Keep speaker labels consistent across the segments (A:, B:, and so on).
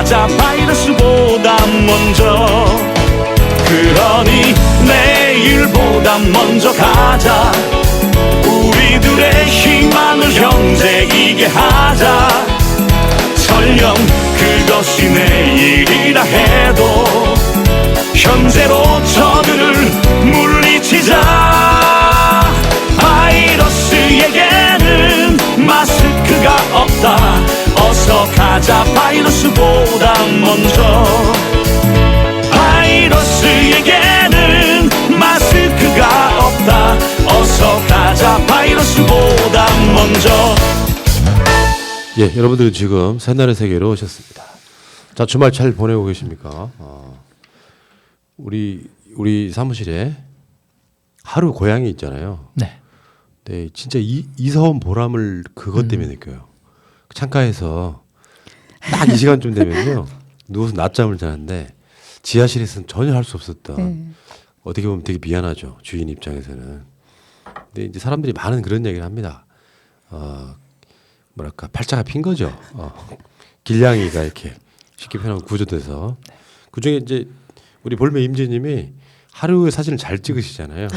A: 가자 바이러스보다 먼저. 그러니 내일보다 먼저 가자. 우리들의 희망을 형제이게 하자. 설령 그것이 내일이라 해도 현재로 저들을 물리치자. 바이러스에게는 마스크가 없다. 어서 가자 바이러스보다 먼저. 바이러스에게는 마스크가 없다. 어서 가자 바이러스보다 먼저.
B: 예, 여러분들은 지금 새날의 세계로 오셨습니다. 자, 주말 잘 보내고 계십니까? 우리 사무실에 하루 고양이 있잖아요.
C: 네.
B: 네, 진짜 이사온 보람을 그것 때문에 느껴요. 창가에서 딱 이 시간쯤 되면요 누워서 낮잠을 자는데 지하실에서는 전혀 할 수 없었던 어떻게 보면 되게 미안하죠, 주인 입장에서는. 근데 이제 사람들이 많은 그런 얘기를 합니다. 뭐랄까 팔자가 핀 거죠. 길냥이가 이렇게 쉽게 표현하면 구조돼서. 그중에 이제 우리 볼메 임지님이 하루에 사진을 잘 찍으시잖아요.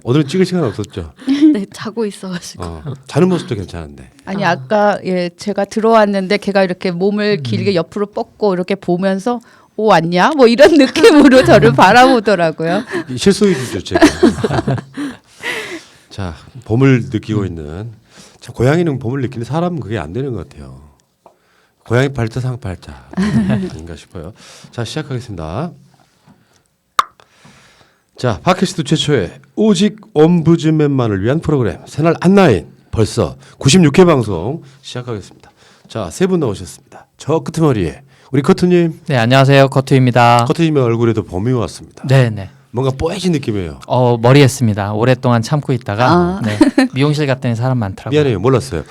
B: 오늘은 찍을 시간 없었죠.
D: 네, 자고 있어가지고.
B: 자는 모습도 괜찮은데.
E: 아니 아까 제가 들어왔는데 걔가 이렇게 몸을 길게 옆으로 뻗고 이렇게 보면서 오 왔냐? 뭐 이런 느낌으로 저를 바라보더라고요.
B: 실속이죠, 제가. 자, 봄을 느끼고 있는. 참 고양이는 봄을 느끼는 사람은 그게 안 되는 것 같아요. 고양이 팔자 상팔자 아닌가 싶어요. 자, 시작하겠습니다. 자, 팟캐스트 최초의 오직 옴부즈맨만을 위한 프로그램 새날 안나인 벌써 96회 방송 시작하겠습니다. 자, 세 분 나오셨습니다. 저 끄트머리에 우리 커트님.
C: 네, 안녕하세요. 커트입니다.
B: 커트님의 얼굴에도 봄이 왔습니다.
C: 네, 네.
B: 뭔가 뽀해진 느낌이에요.
C: 머리 했습니다. 오랫동안 참고 있다가 네, 미용실 갔더니 사람 많더라고요.
B: 미안해요, 몰랐어요.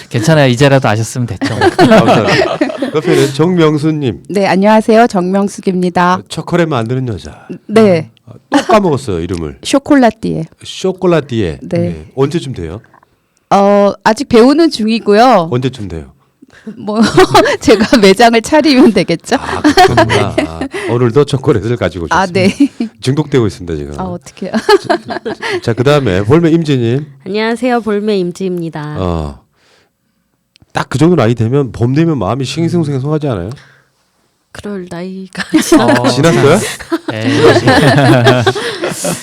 C: 괜찮아요. 이제라도 아셨으면 됐죠.
B: 감사합니다. 옆에는 정명수님.
E: 네, 안녕하세요. 정명숙입니다.
B: 초콜릿 만드는 여자.
E: 네,
B: 또 까먹었어요, 이름을.
E: 쇼콜라띠에.
B: 쇼콜라띠에.
E: 네.
B: 언제쯤 돼요?
E: 아직 배우는 중이고요.
B: 언제쯤 돼요?
E: 뭐 제가 매장을 차리면 되겠죠?
B: 그렇구나. 오늘도 초콜릿을 가지고 오셨습니다.
E: 네.
B: 중독되고 있습니다, 지금.
E: 어떡해요?
B: 자, 그다음에 볼메 임지님.
D: 안녕하세요, 볼메 임지입니다.
B: 딱 그 정도 나이 되면 봄 되면 마음이 싱숭생숭하지 않아요?
D: 그럴 나이가
B: 지났어요?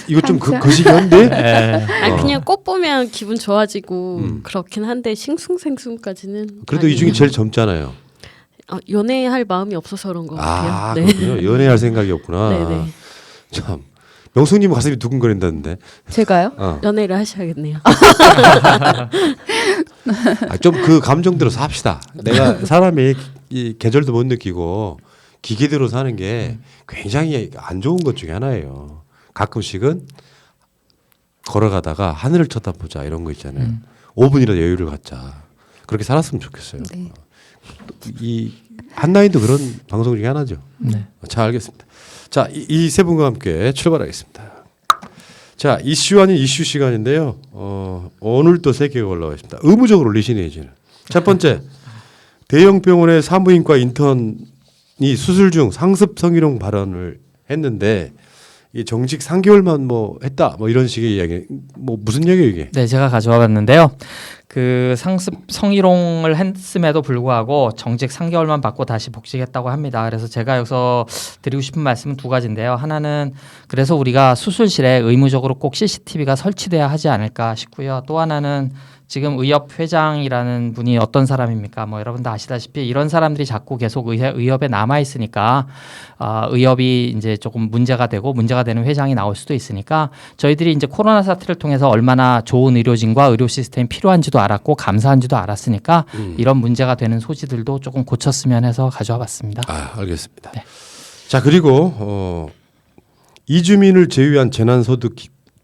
B: 이거 좀 그 시기인데?
D: 아니, 그냥 꽃 보면 기분 좋아지고 그렇긴 한데 싱숭생숭까지는.
B: 그래도 이 중에 제일 젊잖아요.
D: 연애할 마음이 없어서 그런 것 같아요. 네.
B: 그렇군요. 연애할 생각이 없구나.
D: 네네.
B: 참, 명수님 가슴이 두근거린다는데.
E: 제가요?
D: 연애를 하셔야겠네요.
B: 좀 그 감정대로 삽시다. 내가 사람이 이 계절도 못 느끼고 기계대로 사는 게 굉장히 안 좋은 것 중에 하나예요. 가끔씩은 걸어가다가 하늘을 쳐다보자 이런 거 있잖아요. 5분이라도 여유를 갖자. 그렇게 살았으면 좋겠어요.
E: 네.
B: 이 한나인도 그런 방송 중에 하나죠.
C: 네.
B: 잘 알겠습니다. 자, 이 세 분과 함께 출발하겠습니다. 자, 이슈 아닌 이슈 시간인데요. 오늘 또 세 개가 올라와 있습니다. 의무적으로 리시네이지는. 첫 번째, 대형 병원의 산부인과 인턴이 수술 중 상습 성희롱 발언을 했는데 이 정직 3개월만 뭐 했다 뭐 이런 식의 이야기. 뭐 무슨 얘기예요 이게?
C: 네, 제가 가져와 봤는데요. 그 상습 성희롱을 했음에도 불구하고 정직 3개월만 받고 다시 복직했다고 합니다. 그래서 제가 여기서 드리고 싶은 말씀은 두 가지인데요. 하나는 그래서 우리가 수술실에 의무적으로 꼭 CCTV가 설치돼야 하지 않을까 싶고요. 또 하나는 지금 의협 회장이라는 분이 어떤 사람입니까? 뭐 여러분 다 아시다시피 이런 사람들이 자꾸 계속 의협에 남아 있으니까 의협이 이제 조금 문제가 되는 회장이 나올 수도 있으니까 저희들이 이제 코로나 사태를 통해서 얼마나 좋은 의료진과 의료 시스템이 필요한지도 알았고 감사한지도 알았으니까 이런 문제가 되는 소지들도 조금 고쳤으면 해서 가져와 봤습니다.
B: 알겠습니다.
C: 네.
B: 자, 그리고 이주민을 제외한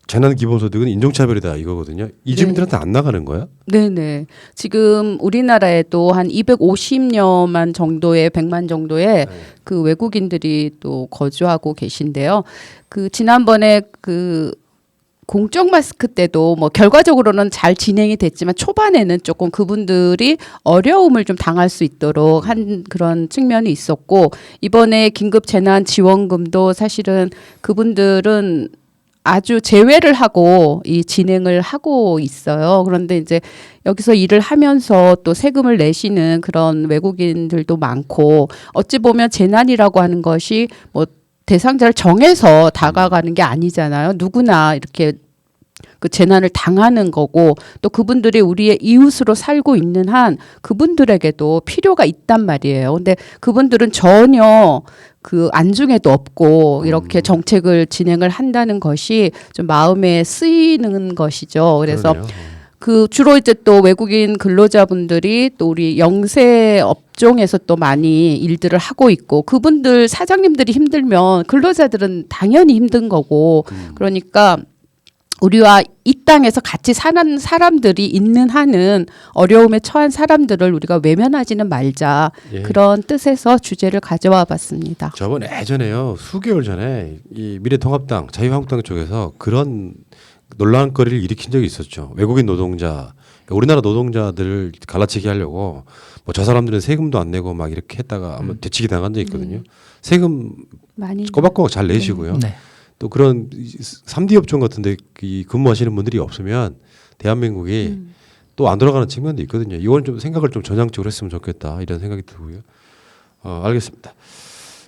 B: 재난기본소득은 인종차별이다 이거거든요. 이주민들한테 안 나가는 거야?
E: 네네. 지금 우리나라에도 한 250여만 정도의 100만 정도의 그 외국인들이 또 거주하고 계신데요. 그 지난번에 그 공적 마스크 때도 뭐 결과적으로는 잘 진행이 됐지만 초반에는 조금 그분들이 어려움을 좀 당할 수 있도록 한 그런 측면이 있었고 이번에 긴급 재난 지원금도 사실은 그분들은 아주 제외를 하고 이 진행을 하고 있어요. 그런데 이제 여기서 일을 하면서 또 세금을 내시는 그런 외국인들도 많고 어찌 보면 재난이라고 하는 것이 뭐 대상자를 정해서 다가가는 게 아니잖아요. 누구나 이렇게 그 재난을 당하는 거고 또 그분들이 우리의 이웃으로 살고 있는 한 그분들에게도 필요가 있단 말이에요. 근데 그분들은 전혀 그 안중에도 없고 이렇게 정책을 진행을 한다는 것이 좀 마음에 쓰이는 것이죠. 그래서
B: 그러네요.
E: 그 주로 이제 또 외국인 근로자분들이 또 우리 영세 업종에서 또 많이 일들을 하고 있고 그분들 사장님들이 힘들면 근로자들은 당연히 힘든 거고 그러니까 우리와 이 땅에서 같이 사는 사람들이 있는 한은 어려움에 처한 사람들을 우리가 외면하지는 말자
B: 예.
E: 그런 뜻에서 주제를 가져와 봤습니다.
B: 저번 예전에요 수개월 전에 이 미래통합당 자유한국당 쪽에서 그런 논란거리를 일으킨 적이 있었죠. 외국인 노동자 그러니까 우리나라 노동자들을 갈라치기 하려고 뭐 저 사람들은 세금도 안 내고 막 이렇게 했다가 한번 되치기 당한 적이 있거든요. 세금
E: 많이
B: 꼬박꼬박 잘 내시고요.
C: 네.
B: 또 그런 3D 업종 같은데 이 근무하시는 분들이 없으면 대한민국이 또 안 돌아가는 측면도 있거든요. 이건 좀 생각을 좀 전향적으로 했으면 좋겠다 이런 생각이 들고요. 알겠습니다.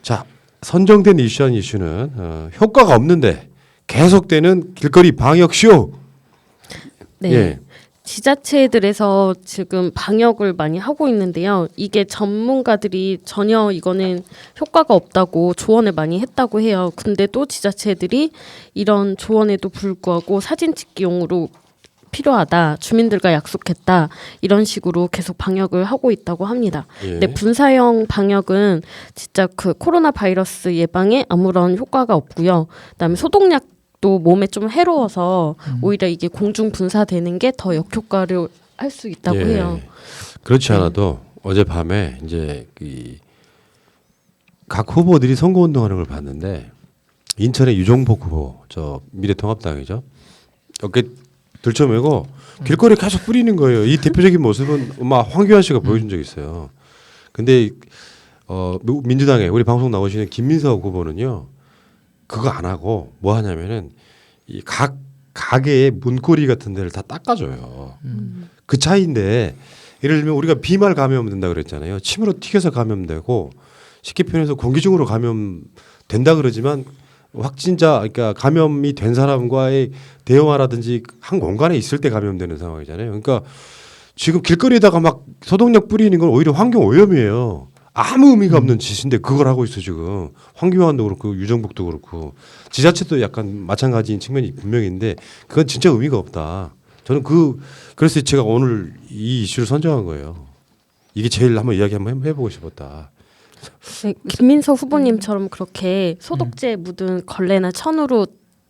B: 자 선정된 이슈한 이슈는 효과가 없는데 계속되는 길거리 방역 쇼.
D: 네.
B: 예.
D: 지자체들에서 지금 방역을 많이 하고 있는데요. 이게 전문가들이 전혀 이거는 효과가 없다고 조언을 많이 했다고 해요. 근데 또 지자체들이 이런 조언에도 불구하고 사진 찍기용으로 필요하다. 주민들과 약속했다. 이런 식으로 계속 방역을 하고 있다고 합니다.
B: 예.
D: 근데 분사형 방역은 진짜 그 코로나 바이러스 예방에 아무런 효과가 없고요. 그다음에 소독약 또 몸에 좀 해로워서 오히려 이게 공중 분사되는 게 더 역효과를 할 수 있다고
B: 예.
D: 해요.
B: 그렇지 않아도 어젯밤에 이제 각 후보들이 선거운동하는 걸 봤는데 인천의 유종복 후보 저 미래통합당이죠. 어깨 들쳐매고 길거리에 계속 뿌리는 거예요. 이 대표적인 모습은 아마 황교안 씨가 보여준 적이 있어요. 근데 민주당에 우리 방송 나오시는 김민석 후보는요. 그거 안 하고 뭐 하냐면은 이 각 가게의 문고리 같은 데를 다 닦아줘요. 그 차이인데 예를 들면 우리가 비말 감염된다 그랬잖아요. 침으로 튀겨서 감염되고 쉽게 표현해서 공기중으로 감염된다 그러지만 확진자 그러니까 감염이 된 사람과의 대화라든지 한 공간에 있을 때 감염되는 상황이잖아요. 그러니까 지금 길거리에다가 막 소독약 뿌리는 건 오히려 환경 오염이에요. 아무 의미가 없는 짓인데 그걸 하고 있어 지금. 황교안도 그렇고 유정복도 그렇고 지자체도 약간 마찬가지인 측면이 분명히 있는데 그건 진짜 의미가 없다. 저는 그래서 제가 오늘 이 이슈를 선정한 거예요. 이게 제일 한번 이야기 한번 해보고 싶었다.
D: 네, 김민석 후보님처럼 그렇게 소독제 묻은 걸레나 천으로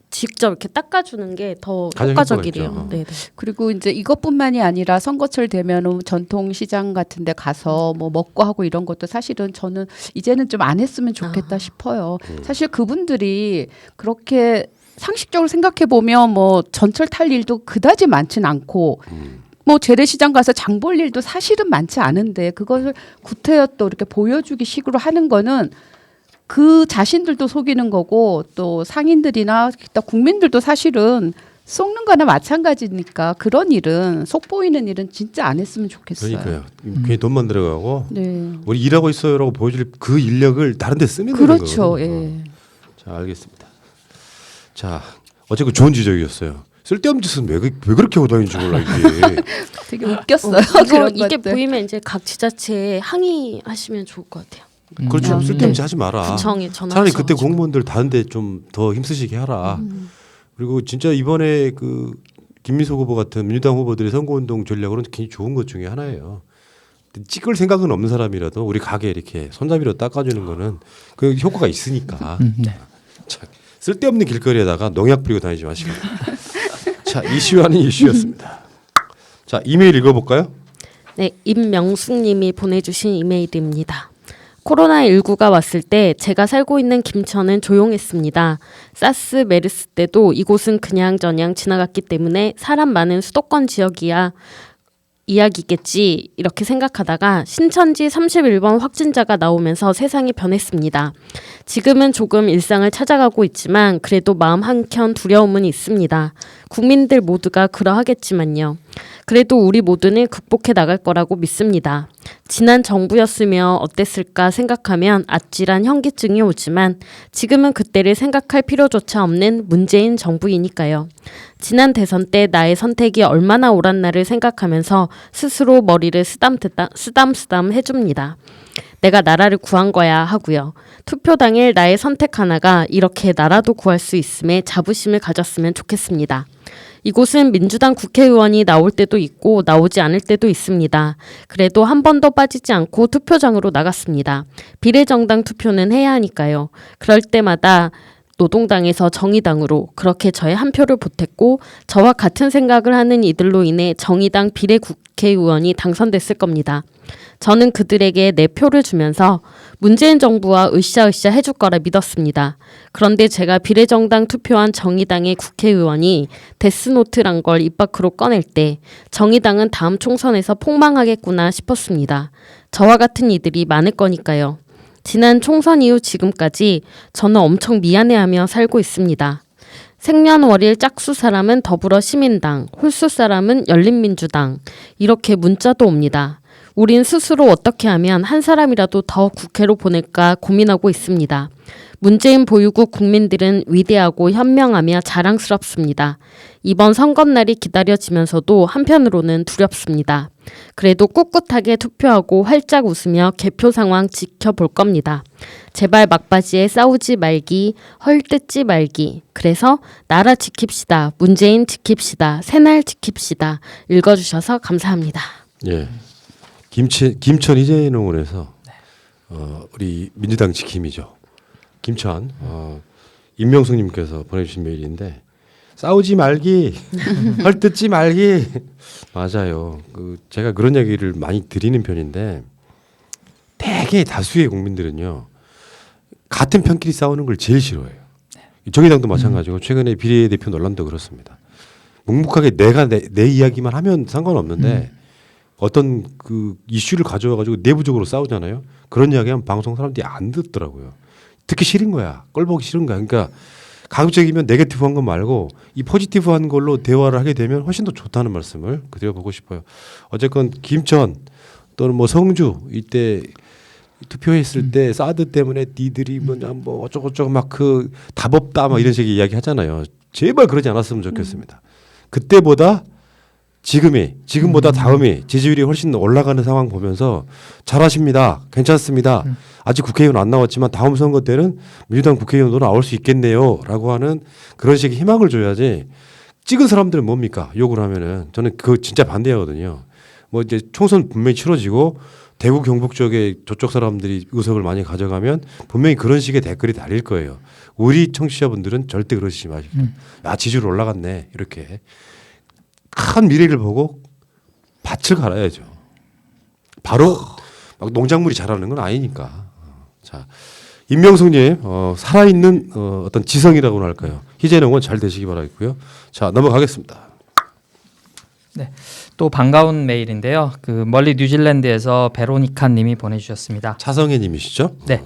D: 직접 이렇게 닦아주는 게 더
B: 가장
D: 효과적이래요.
B: 효과가 있죠.
D: 네,
E: 그리고 이제 이것뿐만이 아니라 선거철 되면은 전통시장 같은데 가서 뭐 먹고 하고 이런 것도 사실은 저는 이제는 좀 안 했으면 좋겠다 싶어요. 사실 그분들이 그렇게 상식적으로 생각해 보면 뭐 전철 탈 일도 그다지 많진 않고 뭐 재래시장 가서 장 볼 일도 사실은 많지 않은데 그것을 구태여 또 이렇게 보여주기 식으로 하는 거는 그 자신들도 속이는 거고 또 상인들이나 또 국민들도 사실은 속는 거나 마찬가지니까 그런 일은 속보이는 일은 진짜 안 했으면 좋겠어요.
B: 그러니까요. 괜히 돈만 들어가고
E: 네.
B: 우리 일하고 있어요라고 보여줄 그 인력을 다른 데 쓰면 되는
E: 그렇죠.
B: 거거든요.
E: 예.
B: 자 알겠습니다. 자 어쨌든 좋은 지적이었어요. 쓸데없는 짓은 왜 그렇게 하고 다니는지 몰라 이게.
E: 되게 웃겼어요.
D: 이게
E: 것들.
D: 보이면 이제 각 지자체에 항의하시면 좋을 것 같아요.
B: 그렇죠. 쓸데없는 짓
D: 네.
B: 하지 마라.
D: 구청에 전화.
B: 차라리 그때 공무원들 다른데 좀 더 힘쓰시게 하라. 그리고 진짜 이번에 그 김민석 후보 같은 민주당 후보들의 선거운동 전략으로는 굉장히 좋은 것 중에 하나예요. 찍을 생각은 없는 사람이라도 우리 가게 이렇게 손잡이로 닦아주는 거는 그 효과가 있으니까.
C: 네.
B: 자, 쓸데없는 길거리에다가 농약 뿌리고 다니지 마시고. 자 이슈 아닌 이슈였습니다. 자 이메일 읽어볼까요?
D: 네, 임명숙님이 보내주신 이메일입니다. 코로나19가 왔을 때 제가 살고 있는 김천은 조용했습니다. 사스, 메르스 때도 이곳은 그냥저냥 지나갔기 때문에 사람 많은 수도권 지역이야 이야기겠지 이렇게 생각하다가 신천지 31번 확진자가 나오면서 세상이 변했습니다. 지금은 조금 일상을 찾아가고 있지만 그래도 마음 한켠 두려움은 있습니다. 국민들 모두가 그러하겠지만요. 그래도 우리 모두는 극복해 나갈 거라고 믿습니다. 지난 정부였으며 어땠을까 생각하면 아찔한 현기증이 오지만 지금은 그때를 생각할 필요조차 없는 문재인 정부이니까요. 지난 대선 때 나의 선택이 얼마나 옳았나를 생각하면서 스스로 머리를 쓰담쓰담 해줍니다. 내가 나라를 구한 거야 하고요. 투표 당일 나의 선택 하나가 이렇게 나라도 구할 수 있음에 자부심을 가졌으면 좋겠습니다. 이곳은 민주당 국회의원이 나올 때도 있고 나오지 않을 때도 있습니다. 그래도 한 번도 빠지지 않고 투표장으로 나갔습니다. 비례정당 투표는 해야 하니까요. 그럴 때마다 노동당에서 정의당으로 그렇게 저의 한 표를 보탰고 저와 같은 생각을 하는 이들로 인해 정의당 비례 국회의원이 당선됐을 겁니다. 저는 그들에게 내 표를 주면서 문재인 정부와 으쌰으쌰 해줄 거라 믿었습니다. 그런데 제가 비례정당 투표한 정의당의 국회의원이 데스노트란 걸 입 밖으로 꺼낼 때 정의당은 다음 총선에서 폭망하겠구나 싶었습니다. 저와 같은 이들이 많을 거니까요. 지난 총선 이후 지금까지 저는 엄청 미안해하며 살고 있습니다. 생년월일 짝수 사람은 더불어시민당, 홀수 사람은 열린민주당 이렇게 문자도 옵니다. 우린 스스로 어떻게 하면 한 사람이라도 더 국회로 보낼까 고민하고 있습니다. 문재인 보유국 국민들은 위대하고 현명하며 자랑스럽습니다. 이번 선거날이 기다려지면서도 한편으로는 두렵습니다. 그래도 꿋꿋하게 투표하고 활짝 웃으며 개표 상황 지켜볼 겁니다. 제발 막바지에 싸우지 말기, 헐뜯지 말기. 그래서 나라 지킵시다, 문재인 지킵시다, 새날 지킵시다. 읽어주셔서 감사합니다.
B: 예. 김천 이재농원에서 우리 민주당 지킴이죠. 김천 임명숙님께서 보내주신 메일인데 싸우지 말기, 헐뜯지 말기. 맞아요. 제가 그런 얘기를 많이 드리는 편인데 대개 다수의 국민들은요 같은 편끼리 싸우는 걸 제일 싫어해요. 정의당도 마찬가지고 최근에 비례대표 논란도 그렇습니다. 묵묵하게 내가 내 이야기만 하면 상관없는데. 어떤 그 이슈를 가져와가지고 내부적으로 싸우잖아요. 그런 이야기하면 방송 사람들이 안 듣더라고요. 듣기 싫은 거야. 꼴보기 싫은 거야. 그러니까 가급적이면 네거티브한 거 말고 이 포지티브한 걸로 대화를 하게 되면 훨씬 더 좋다는 말씀을 드려보고 싶어요. 어쨌건 김천 또는 뭐 성주 이때 투표했을 때 사드 때문에 니들이 뭐 어쩌고저쩌고 막 그 답 없다 막 이런 식의 이야기 하잖아요. 제발 그러지 않았으면 좋겠습니다. 그때보다 지금보다 다음이 지지율이 훨씬 올라가는 상황 보면서 잘하십니다. 괜찮습니다. 아직 국회의원 안 나왔지만 다음 선거 때는 민주당 국회의원도 나올 수 있겠네요. 라고 하는 그런 식의 희망을 줘야지 찍은 사람들은 뭡니까? 욕을 하면은 저는 그거 진짜 반대하거든요. 뭐 이제 총선 분명히 치러지고 대구 경북 쪽에 저쪽 사람들이 의석을 많이 가져가면 분명히 그런 식의 댓글이 달릴 거예요. 우리 청취자분들은 절대 그러시지 마십시오. 야, 지지율 올라갔네. 이렇게. 큰 미래를 보고 밭을 갈아야죠. 바로 막 농작물이 자라는 건 아니니까. 자, 임명숙님 살아있는 어떤 지성이라고나 할까요? 희재농은 잘 되시기 바라겠고요. 자, 넘어가겠습니다.
C: 네, 또 반가운 메일인데요. 그 멀리 뉴질랜드에서 베로니카님이 보내주셨습니다.
B: 차성혜님이시죠?
C: 네.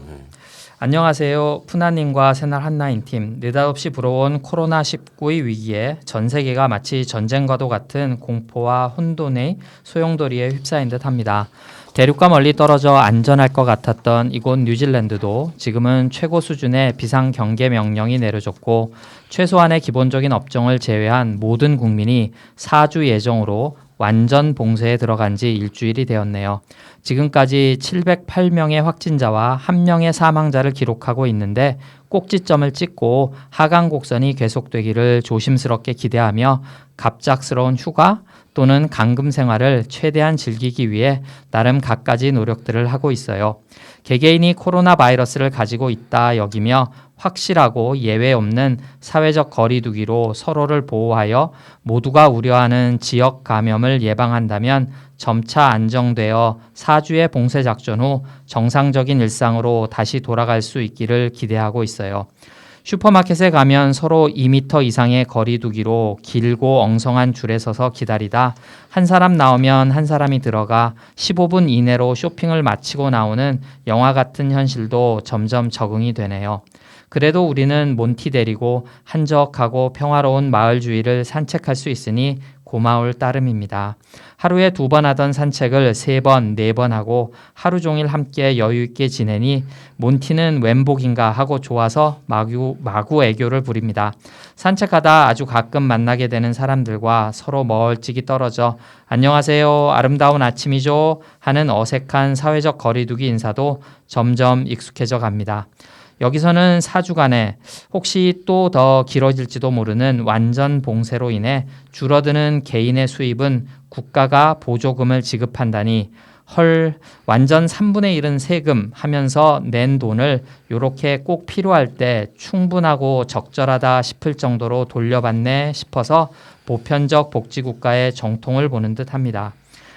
C: 안녕하세요. 푸나님과 새날 한나인 팀. 느닷없이 불어온 코로나19의 위기에 전 세계가 마치 전쟁과도 같은 공포와 혼돈의 소용돌이에 휩싸인 듯합니다. 대륙과 멀리 떨어져 안전할 것 같았던 이곳 뉴질랜드도 지금은 최고 수준의 비상 경계 명령이 내려졌고 최소한의 기본적인 업종을 제외한 모든 국민이 4주 예정으로 완전 봉쇄에 들어간 지 일주일이 되었네요. 지금까지 708명의 확진자와 1명의 사망자를 기록하고 있는데 꼭지점을 찍고 하강 곡선이 계속되기를 조심스럽게 기대하며 갑작스러운 휴가 또는 강금 생활을 최대한 즐기기 위해 나름 갖가지 노력들을 하고 있어요. 개개인이 코로나 바이러스를 가지고 있다 여기며 확실하고 예외 없는 사회적 거리 두기로 서로를 보호하여 모두가 우려하는 지역 감염을 예방한다면 점차 안정되어 4주의 봉쇄 작전 후 정상적인 일상으로 다시 돌아갈 수 있기를 기대하고 있어요. 슈퍼마켓에 가면 서로 2m 이상의 거리 두기로 길고 엉성한 줄에 서서 기다리다 한 사람 나오면 한 사람이 들어가 15분 이내로 쇼핑을 마치고 나오는 영화 같은 현실도 점점 적응이 되네요. 그래도 우리는 몬티 데리고 한적하고 평화로운 마을 주위를 산책할 수 있으니 고마울 따름입니다. 하루에 2번 하던 산책을 3번, 4번 하고 하루 종일 함께 여유 있게 지내니 몬티는 웬복인가 하고 좋아서 마구 애교를 부립니다. 산책하다 아주 가끔 만나게 되는 사람들과 서로 멀찍이 떨어져 안녕하세요, 아름다운 아침이죠 하는 어색한 사회적 거리두기 인사도 점점 익숙해져 갑니다. 여기서는 4주간에 혹시 또 더 길어질지도 모르는 완전 봉쇄로 인해 줄어드는 개인의 수입은 국가가 보조금을 지급한다니 헐, 완전 3분의 1은 세금 하면서 낸 돈을 요렇게 꼭 필요할 때 충분하고 적절하다 싶을 정도로 돌려받네 싶어서 보편적 복지국가의 정통을 보는 듯 합니다.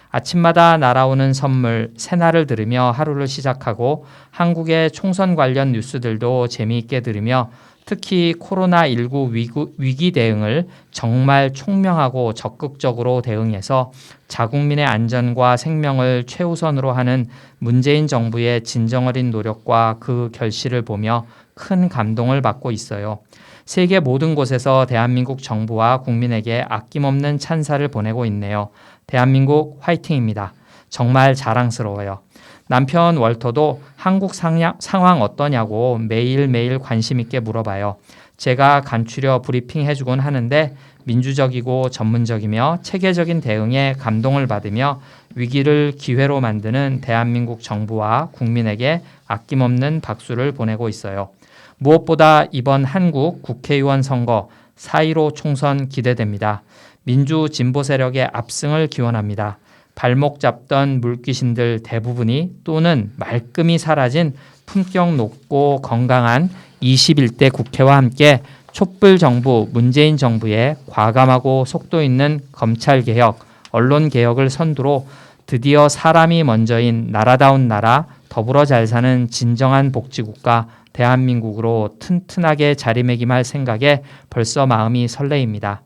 C: 아침마다 날아오는 선물, 새날을 들으며 하루를 시작하고 한국의 총선 관련 뉴스들도 재미있게 들으며 특히 코로나19 위기 대응을 정말 총명하고 적극적으로 대응해서 자국민의 안전과 생명을 최우선으로 하는 문재인 정부의 진정어린 노력과 그 결실을 보며 큰 감동을 받고 있어요. 세계 모든 곳에서 대한민국 정부와 국민에게 아낌없는 찬사를 보내고 있네요. 대한민국 화이팅입니다. 정말 자랑스러워요. 남편 월터도 한국 상황 어떠냐고 매일매일 관심 있게 물어봐요. 제가 간추려 브리핑 해주곤 하는데 민주적이고 전문적이며 체계적인 대응에 감동을 받으며 위기를 기회로 만드는 대한민국 정부와 국민에게 아낌없는 박수를 보내고 있어요. 무엇보다 이번 한국 국회의원 선거 4.15 총선 기대됩니다. 민주 진보 세력의 압승을 기원합니다. 발목 잡던 물귀신들 대부분이 또는 말끔히 사라진 품격 높고 건강한 21대 국회와 함께 촛불 정부 문재인 정부의 과감하고 속도 있는 검찰개혁, 언론개혁을 선두로 드디어 사람이 먼저인 나라다운 나라, 더불어 잘 사는 진정한 복지국가 대한민국으로 튼튼하게 자리매김할 생각에 벌써 마음이 설레입니다.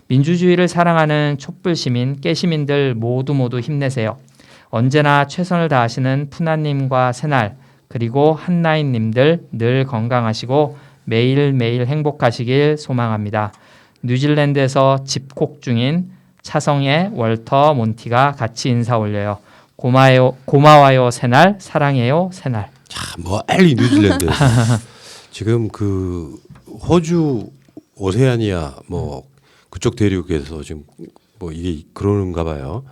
C: 민주주의를 사랑하는 촛불 시민, 깨시민들 모두 힘내세요. 언제나 최선을 다하시는 푸나님과 새날, 그리고 한나인님들 늘 건강하시고 매일매일 행복하시길 소망합니다. 뉴질랜드에서 집콕 중인 차성의 월터 몬티가 같이 인사 올려요. 고마워요 새날, 사랑해요 새날.
B: 자, 멀리 뉴질랜드에서 지금 그 호주 오세아니아 뭐 그쪽 대륙에서 지금 뭐 이게 그러는가 봐요.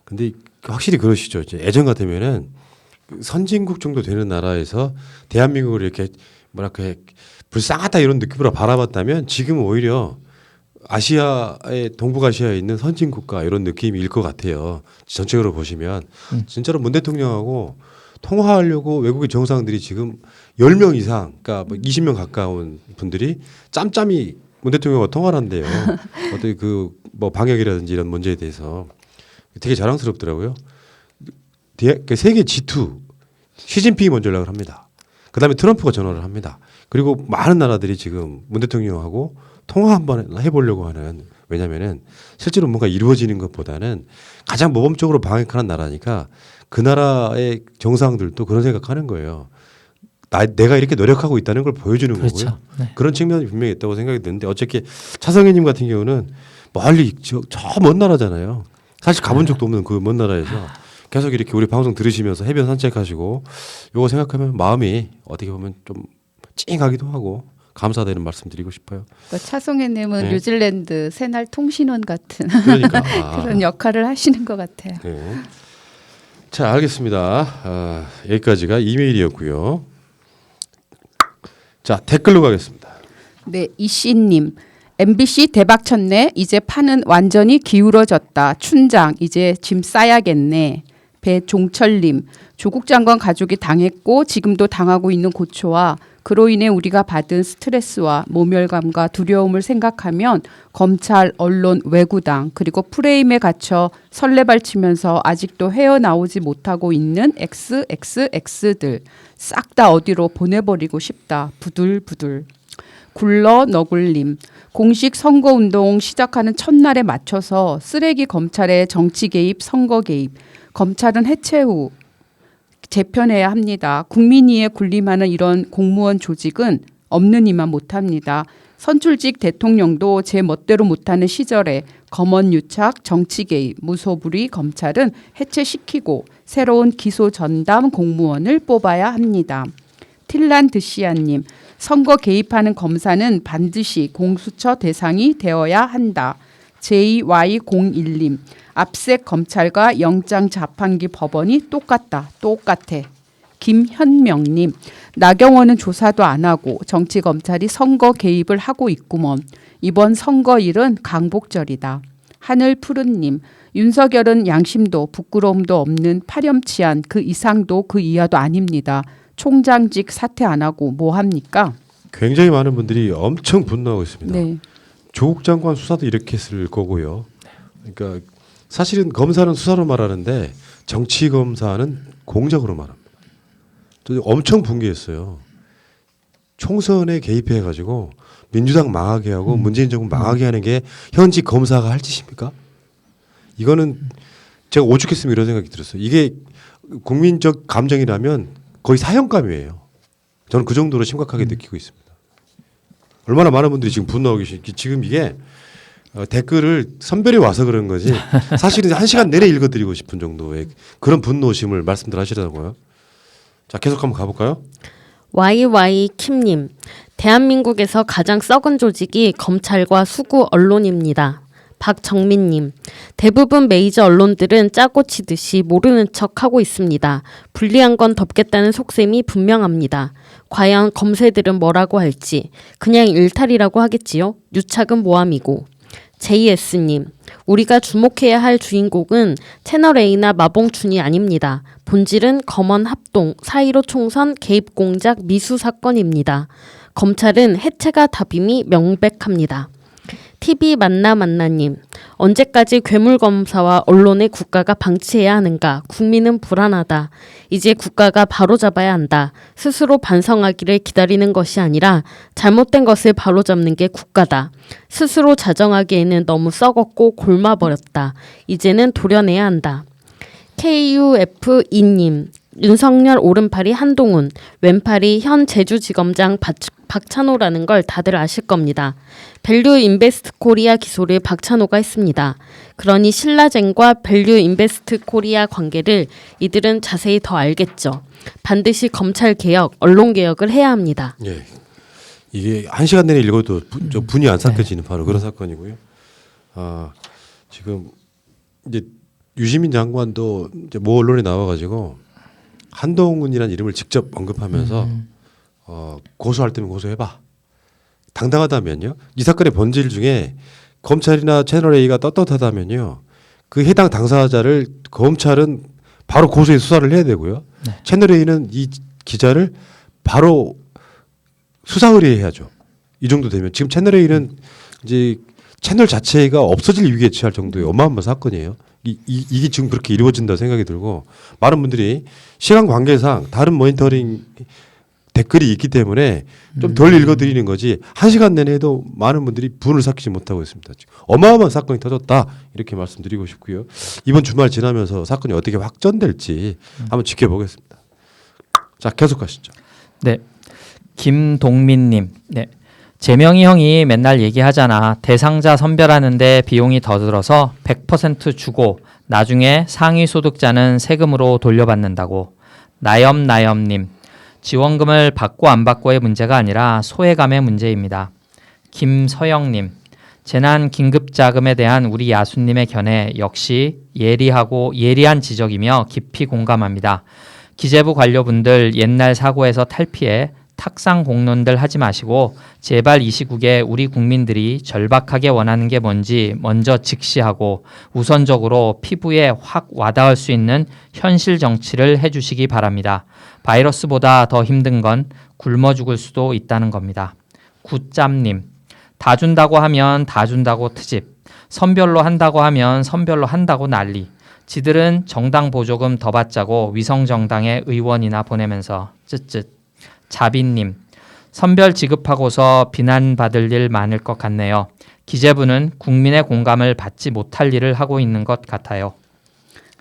B: 근데 확실히 그러시죠. 이제 예전 같으면은 선진국 정도 되는 나라에서 대한민국을 이렇게 뭐랄까 불쌍하다 이런 느낌으로 바라봤다면 지금 오히려 아시아의 동북아시아에 있는 선진국가 이런 느낌일 것 같아요. 전체적으로 보시면 진짜로 문 대통령하고 통화하려고 외국의 정상들이 지금 10명 이상, 그러니까 뭐 20명 가까운 분들이 짬짬이 문 대통령과 통화를 한대요. 어떻게 그 뭐 방역이라든지 이런 문제에 대해서 되게 자랑스럽더라고요. 세계 G2 시진핑이 먼저 연락을 합니다. 그다음에 트럼프가 전화를 합니다. 그리고 많은 나라들이 지금 문 대통령하고 통화 한번 해보려고 하는, 왜냐면은 실제로 뭔가 이루어지는 것보다는 가장 모범적으로 방역하는 나라니까 그 나라의 정상들도 그런 생각하는 거예요. 내가 이렇게 노력하고 있다는 걸 보여주는
C: 그렇죠.
B: 거고요.
C: 네.
B: 그런 측면이 분명히 있다고 생각이 드는데 어쨌든 차성현님 같은 경우는 멀리 저 먼 나라잖아요. 사실 가본 적도 없는 그 먼 나라에서 계속 이렇게 우리 방송 들으시면서 해변 산책하시고 요거 생각하면 마음이 어떻게 보면 좀 찡하기도 하고 감사되는 말씀 드리고 싶어요.
E: 차송혜님은
B: 네.
E: 뉴질랜드 새날 통신원 같은
B: 그러니까
E: 그런 역할을 하시는 것 같아요.
B: 네. 자, 알겠습니다. 여기까지가 이메일이었고요. 자, 댓글로 가겠습니다.
E: 네, 이씨님. MBC 대박 쳤네. 이제 판은 완전히 기울어졌다. 춘장 이제 짐 싸야겠네. 배종철님. 조국 장관 가족이 당했고 지금도 당하고 있는 고초와 그로 인해 우리가 받은 스트레스와 모멸감과 두려움을 생각하면 검찰, 언론, 외구당 그리고 프레임에 갇혀 설레발치면서 아직도 헤어나오지 못하고 있는 XXX들 싹 다 어디로 보내버리고 싶다. 부들부들. 굴러 너굴님. 공식 선거운동 시작하는 첫날에 맞춰서 쓰레기 검찰의 정치 개입, 선거 개입. 검찰은 해체 후 재편해야 합니다. 국민위에 군림하는 이런 공무원 조직은 없는 이만 못합니다. 선출직 대통령도 제 멋대로 못하는 시절에 검언유착, 정치 개입, 무소불위 검찰은 해체시키고 새로운 기소 전담 공무원을 뽑아야 합니다. 틸란드시아님, 선거 개입하는 검사는 반드시 공수처 대상이 되어야 한다. JY01님, 압색 검찰과 영장 자판기 법원이 똑같다. 김현명님, 나경원은 조사도 안 하고 정치 검찰이 선거 개입을 하고 있구먼. 이번 선거일은 강복절이다. 하늘푸른님, 윤석열은 양심도 부끄러움도 없는 파렴치한 그 이상도 그 이하도 아닙니다. 총장직 사퇴 안 하고 뭐 합니까?
B: 굉장히 많은 분들이 엄청 분노하고 있습니다.
E: 네.
B: 조국 장관 수사도 이렇게 했을 거고요. 그러니까 사실은 검사는 수사로 말하는데 정치 검사는 공작으로 말합니다. 저 엄청 분개했어요. 총선에 개입해 가지고 민주당 망하게 하고 문재인 정부 망하게 하는 게 현직 검사가 할 짓입니까? 이거는 제가 오죽했으면 이런 생각이 들었어요. 이게 국민적 감정이라면 거의 사형감이에요. 저는 그 정도로 심각하게 느끼고 있습니다. 얼마나 많은 분들이 지금 분노하고 계시지. 지금 이게 댓글을 선별이 와서 그런 거지 사실은 1시간 내내 읽어드리고 싶은 정도의 그런 분노심을 말씀들 하시더라고요. 자, 계속 한번 가볼까요?
D: YY킴님, 대한민국에서 가장 썩은 조직이 검찰과 수구 언론입니다. 박정민님, 대부분 메이저 언론들은 짜고 치듯이 모르는 척하고 있습니다. 불리한 건 덮겠다는 속셈이 분명합니다. 과연 검새들은 뭐라고 할지 그냥 일탈이라고 하겠지요. 유착은 모함이고. JS님, 우리가 주목해야 할 주인공은 채널A나 마봉춘이 아닙니다. 본질은 검언 합동, 4.15 총선 개입 공작 미수 사건입니다. 검찰은 해체가 답임이 명백합니다. TV 만나님, 언제까지 괴물검사와 언론의 국가가 방치해야 하는가? 국민은 불안하다. 이제 국가가 바로잡아야 한다. 스스로 반성하기를 기다리는 것이 아니라 잘못된 것을 바로잡는 게 국가다. 스스로 자정하기에는 너무 썩었고 골마버렸다. 이제는 도려내야 한다. KUF2님, 윤석열 오른팔이 한동훈, 왼팔이 현 제주지검장 박찬호라는 걸 다들 아실 겁니다. 밸류 인베스트 코리아 기소를 박찬호가 했습니다. 그러니 신라젠과 밸류 인베스트 코리아 관계를 이들은 자세히 더 알겠죠. 반드시 검찰 개혁, 언론 개혁을 해야 합니다.
B: 예, 이게 1시간 내내 읽어도 분이 안 삭혀지는 바로 그런 사건이고요. 지금 이제 유시민 장관도 이제 모 언론에 나와가지고 한동훈이라는 이름을 직접 언급하면서 고소할 때면 고소해봐. 당당하다면요. 이 사건의 본질 중에 검찰이나 채널A가 떳떳하다면요. 그 해당 당사자를 검찰은 바로 고소해 수사를 해야 되고요. 네. 채널A는 이 기자를 바로 수사 의뢰해야죠. 이 정도 되면 지금 채널A는 이제 채널 자체가 없어질 위기에 처할 정도의 어마어마한 사건이에요. 이게 지금 그렇게 이루어진다 생각이 들고 많은 분들이 시간 관계상 다른 모니터링 댓글이 있기 때문에 좀 덜 읽어드리는 거지 1시간 내내도 많은 분들이 분을 삭히지 못하고 있습니다. 어마어마한 사건이 터졌다 이렇게 말씀드리고 싶고요. 이번 주말 지나면서 사건이 어떻게 확전될지 한번 지켜보겠습니다. 자, 계속하시죠.
C: 네, 김동민님, 네. 재명이 형이 맨날 얘기하잖아. 대상자 선별하는데 비용이 더 들어서 100% 주고 나중에 상위 소득자는 세금으로 돌려받는다고. 나염님, 지원금을 받고 안 받고의 문제가 아니라 소외감의 문제입니다. 김서영님, 재난 긴급자금에 대한 우리 야수님의 견해 역시 예리한 지적이며 깊이 공감합니다. 기재부 관료분들 옛날 사고에서 탈피해 탁상 공론들 하지 마시고 제발 이 시국에 우리 국민들이 절박하게 원하는 게 뭔지 먼저 직시하고 우선적으로 피부에 확 와닿을 수 있는 현실 정치를 해주시기 바랍니다. 바이러스보다 더 힘든 건 굶어 죽을 수도 있다는 겁니다. 굿짬님, 다 준다고 하면 다 준다고 트집, 선별로 한다고 하면 선별로 한다고 난리. 지들은 정당 보조금 더 받자고 위성정당의 의원이나 보내면서 쯧쯧. 자비님, 선별 지급하고서 비난받을 일 많을 것 같네요. 기재부는 국민의 공감을 받지 못할 일을 하고 있는 것 같아요.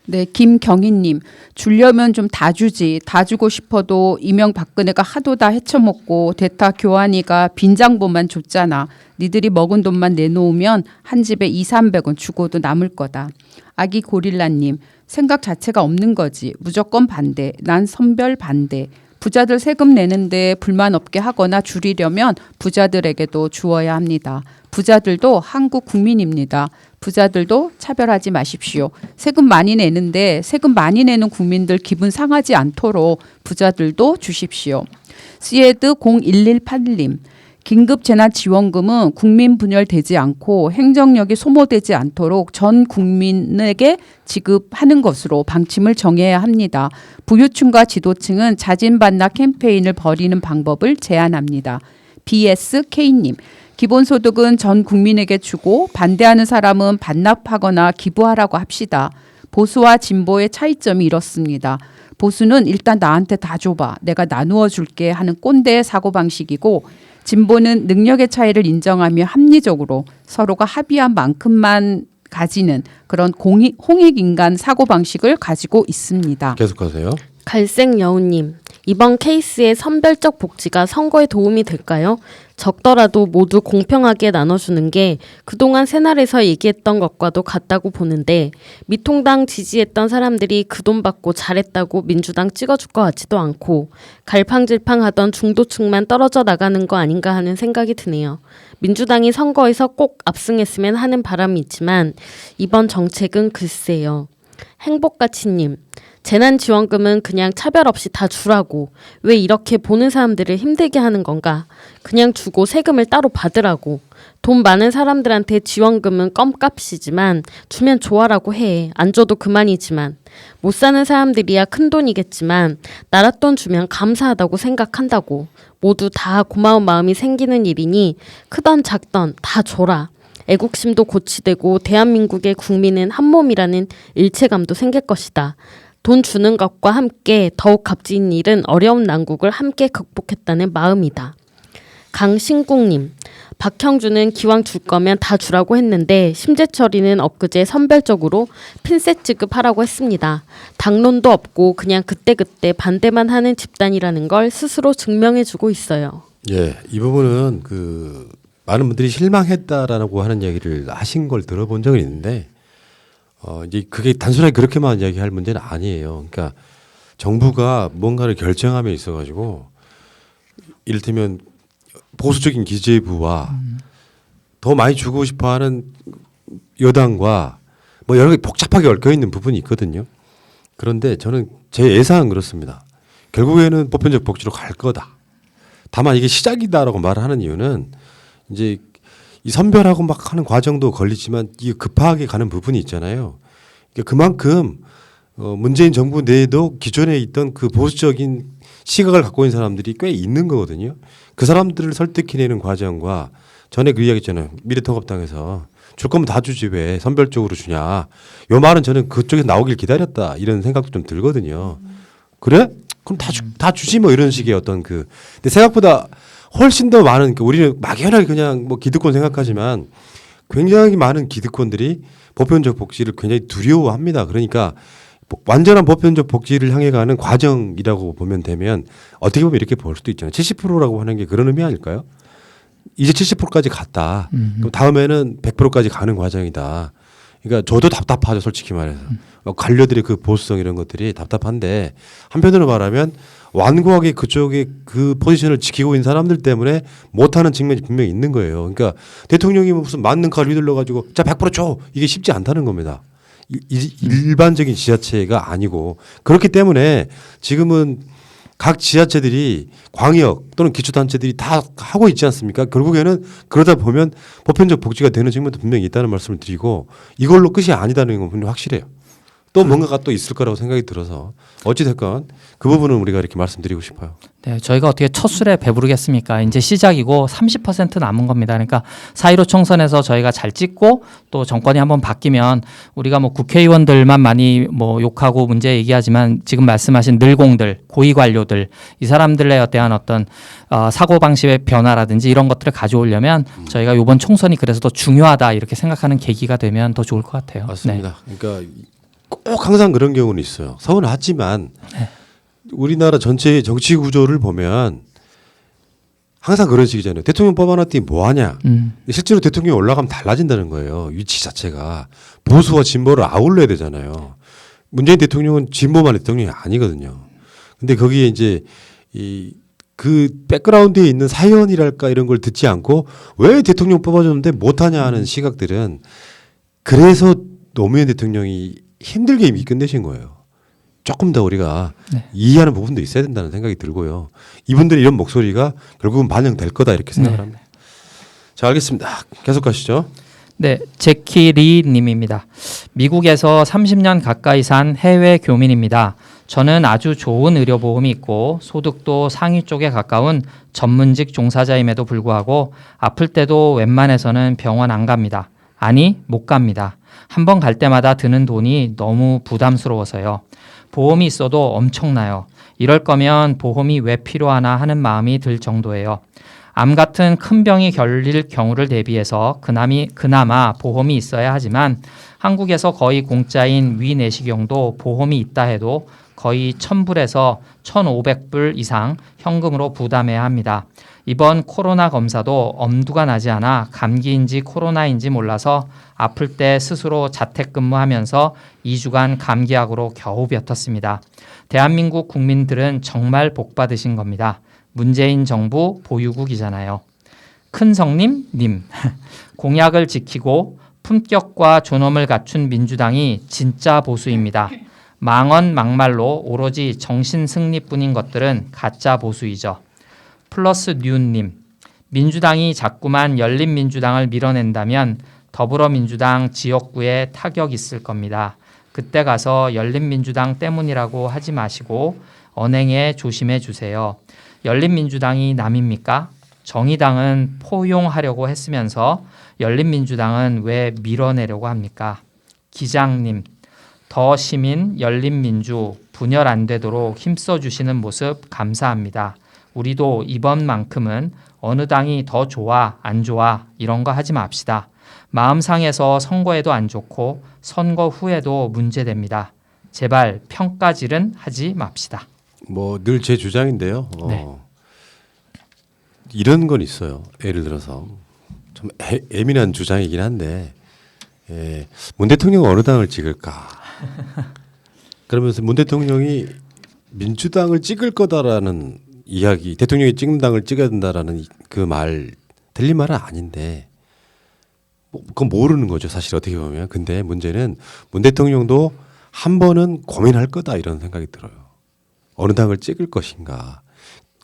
E: 네, 김경희님, 주려면 좀 다 주지. 다 주고 싶어도 이명박근혜가 하도 다 헤쳐먹고 대타 교환이가 빈장본만 줬잖아. 니들이 먹은 돈만 내놓으면 한 집에 200~300원 주고도 남을 거다. 아기 고릴라님, 생각 자체가 없는 거지. 무조건 반대. 난 선별 반대. 부자들 세금 내는데 불만 없게 하거나 줄이려면 부자들에게도 주어야 합니다. 부자들도 한국 국민입니다. 부자들도 차별하지 마십시오. 세금 많이 내는데 세금 많이 내는 국민들 기분 상하지 않도록 부자들도 주십시오. 시에드 0118님, 긴급재난지원금은 국민 분열되지 않고 행정력이 소모되지 않도록 전 국민에게 지급하는 것으로 방침을 정해야 합니다. 부유층과 지도층은 자진반납 캠페인을 벌이는 방법을 제안합니다. BSK님, 기본소득은 전 국민에게 주고 반대하는 사람은 반납하거나 기부하라고 합시다. 보수와 진보의 차이점이 이렇습니다. 보수는 일단 나한테 다 줘봐, 내가 나누어 줄게 하는 꼰대의 사고방식이고, 진보는 능력의 차이를 인정하며 합리적으로 서로가 합의한 만큼만 가지는 그런 홍익인간 사고방식을 가지고 있습니다.
B: 계속하세요.
D: 갈색 여우님, 이번 케이스의 선별적 복지가 선거에 도움이 될까요? 적더라도 모두 공평하게 나눠주는 게 그동안 새날에서 얘기했던 것과도 같다고 보는데, 미통당 지지했던 사람들이 그 돈 받고 잘했다고 민주당 찍어줄 것 같지도 않고 갈팡질팡하던 중도층만 떨어져 나가는 거 아닌가 하는 생각이 드네요. 민주당이 선거에서 꼭 압승했으면 하는 바람이 있지만 이번 정책은 글쎄요. 행복가치님, 재난지원금은 그냥 차별 없이 다 주라고. 왜 이렇게 보는 사람들을 힘들게 하는 건가? 그냥 주고 세금을 따로 받으라고. 돈 많은 사람들한테 지원금은 껌값이지만 주면 좋아라고 해. 안 줘도 그만이지만. 못 사는 사람들이야 큰돈이겠지만 나랏돈 주면 감사하다고 생각한다고. 모두 다 고마운 마음이 생기는 일이니 크던 작던 다 줘라. 애국심도 고취되고 대한민국의 국민은 한 몸이라는 일체감도 생길 것이다. 돈 주는 것과 함께 더욱 값진 일은 어려운 난국을 함께 극복했다는 마음이다. 강신국님, 박형준은 기왕 줄 거면 다 주라고 했는데 심재철이는 엊그제 선별적으로 핀셋 지급하라고 했습니다. 당론도 없고 그냥 그때그때 반대만 하는 집단이라는 걸 스스로 증명해주고 있어요.
B: 예, 이 부분은 많은 분들이 실망했다라고 하는 얘기를 하신 걸 들어본 적은 있는데, 이제 그게 단순하게 그렇게만 이야기할 문제는 아니에요. 그러니까 정부가 뭔가를 결정함에 있어가지고 이를테면 보수적인 기재부와 더 많이 주고 싶어하는 여당과 뭐 여러 개 복잡하게 얽혀 있는 부분이 있거든요. 그런데 저는 제 예상은 그렇습니다. 결국에는 보편적 복지로 갈 거다. 다만 이게 시작이다라고 말하는 이유는 이제 이 선별하고 막 하는 과정도 걸리지만 이게 급하게 가는 부분이 있잖아요. 그러니까 그만큼 문재인 정부 내에도 기존에 있던 그 보수적인 시각을 갖고 있는 사람들이 꽤 있는 거거든요. 그 사람들을 설득해내는 과정과 전에 그 이야기 있잖아요. 미래통합당에서 줄 거면 다 주지 왜 선별적으로 주냐. 요 말은 저는 그쪽에서 나오길 기다렸다 이런 생각도 좀 들거든요. 그래? 그럼 다 주지 뭐 이런 식의 어떤 근데 생각보다 훨씬 더 많은, 우리는 막연하게 그냥 뭐 기득권 생각하지만 굉장히 많은 기득권들이 보편적 복지를 굉장히 두려워합니다. 그러니까 완전한 보편적 복지를 향해 가는 과정이라고 보면 되면 어떻게 보면 이렇게 볼 수도 있잖아요. 70%라고 하는 게 그런 의미 아닐까요? 이제 70%까지 갔다. 또 다음에는 100%까지 가는 과정이다. 그러니까 저도 답답하죠, 솔직히 말해서. 관료들의 그 보수성 이런 것들이 답답한데, 한편으로 말하면 완고하게 그쪽에 그 포지션을 지키고 있는 사람들 때문에 못하는 측면이 분명히 있는 거예요. 그러니까 대통령이 무슨 맞는 칼 휘둘러 가지고 자 100% 줘, 이게 쉽지 않다는 겁니다. 일반적인 지자체가 아니고. 그렇기 때문에 지금은 각 지자체들이 광역 또는 기초단체들이 다 하고 있지 않습니까? 결국에는 그러다 보면 보편적 복지가 되는 측면도 분명히 있다는 말씀을 드리고 이걸로 끝이 아니다는 건 분명히 확실해요. 또 뭔가가 또 있을 거라고 생각이 들어서 어찌됐건 그 부분은 우리가 이렇게 말씀드리고 싶어요.
C: 네, 저희가 어떻게 첫 술에 배부르겠습니까? 이제 시작이고 30% 남은 겁니다. 그러니까 4.15 총선에서 저희가 잘 찍고 또 정권이 한번 바뀌면 우리가 뭐 국회의원들만 많이 뭐 욕하고 문제 얘기하지만 지금 말씀하신 늘공들, 고위 관료들 이 사람들에 대한 어떤 사고 방식의 변화라든지 이런 것들을 가져오려면 저희가 이번 총선이 그래서 더 중요하다 이렇게 생각하는 계기가 되면 더 좋을 것 같아요.
B: 맞습니다. 그러니까 꼭 항상 그런 경우는 있어요. 서운하지만 우리나라 전체의 정치 구조를 보면 항상 그런 식이잖아요. 대통령 뽑아놨더니 뭐 하냐. 실제로 대통령이 올라가면 달라진다는 거예요. 위치 자체가. 보수와 진보를 아울러야 되잖아요. 문재인 대통령은 진보만 대통령이 아니거든요. 근데 거기에 이제 그 백그라운드에 있는 사연이랄까 이런 걸 듣지 않고 왜 대통령 뽑아줬는데 못하냐 하는 시각들은 그래서 노무현 대통령이 힘들게 이미 끝내신 거예요. 조금 더 우리가 이해하는 부분도 있어야 된다는 생각이 들고요. 이분들의 이런 목소리가 결국은 반영될 거다 이렇게 생각을 합니다. 자, 알겠습니다. 계속 가시죠.
C: 네, 제키 리 님입니다. 미국에서 30년 가까이 산 해외 교민입니다. 저는 아주 좋은 의료보험이 있고 소득도 상위 쪽에 가까운 전문직 종사자임에도 불구하고 아플 때도 웬만해서는 병원 안 갑니다. 아니, 못 갑니다. 한 번 갈 때마다 드는 돈이 너무 부담스러워서요. 보험이 있어도 엄청나요. 이럴 거면 보험이 왜 필요하나 하는 마음이 들 정도예요. 암 같은 큰 병이 걸릴 경우를 대비해서 그나마 보험이 있어야 하지만 한국에서 거의 공짜인 위내시경도 보험이 있다 해도 거의 1,000불에서 1,500불 이상 현금으로 부담해야 합니다. 이번 코로나 검사도 엄두가 나지 않아 감기인지 코로나인지 몰라서 아플 때 스스로 자택근무하면서 2주간 감기약으로 겨우 버텼습니다. 대한민국 국민들은 정말 복 받으신 겁니다. 문재인 정부 보유국이잖아요. 큰성님 님 공약을 지키고 품격과 존엄을 갖춘 민주당이 진짜 보수입니다. 망언 막말로 오로지 정신 승리뿐인 것들은 가짜 보수이죠. 플러스 뉴님 민주당이 자꾸만 열린민주당을 밀어낸다면 더불어민주당 지역구에 타격 있을 겁니다. 그때 가서 열린민주당 때문이라고 하지 마시고 언행에 조심해 주세요. 열린민주당이 남입니까? 정의당은 포용하려고 했으면서 열린민주당은 왜 밀어내려고 합니까? 기장님, 더 시민, 열린민주 분열 안 되도록 힘써주시는 모습 감사합니다. 우리도 이번만큼은 어느 당이 더 좋아 안 좋아 이런 거 하지 맙시다. 마음상에서 선거에도 안 좋고 선거 후에도 문제됩니다. 제발 평가질은 하지 맙시다.
B: 뭐 늘 제 주장인데요.
C: 네.
B: 이런 건 있어요. 예를 들어서 좀 예민한 주장이긴 한데 문 대통령은 어느 당을 찍을까? 그러면서 문 대통령이 민주당을 찍을 거다라는 이야기, 대통령이 찍는 당을 찍어야 된다라는 그 말 틀린 말은 아닌데 그건 모르는 거죠. 사실 어떻게 보면. 근데 문제는 문 대통령도 한 번은 고민할 거다 이런 생각이 들어요. 어느 당을 찍을 것인가.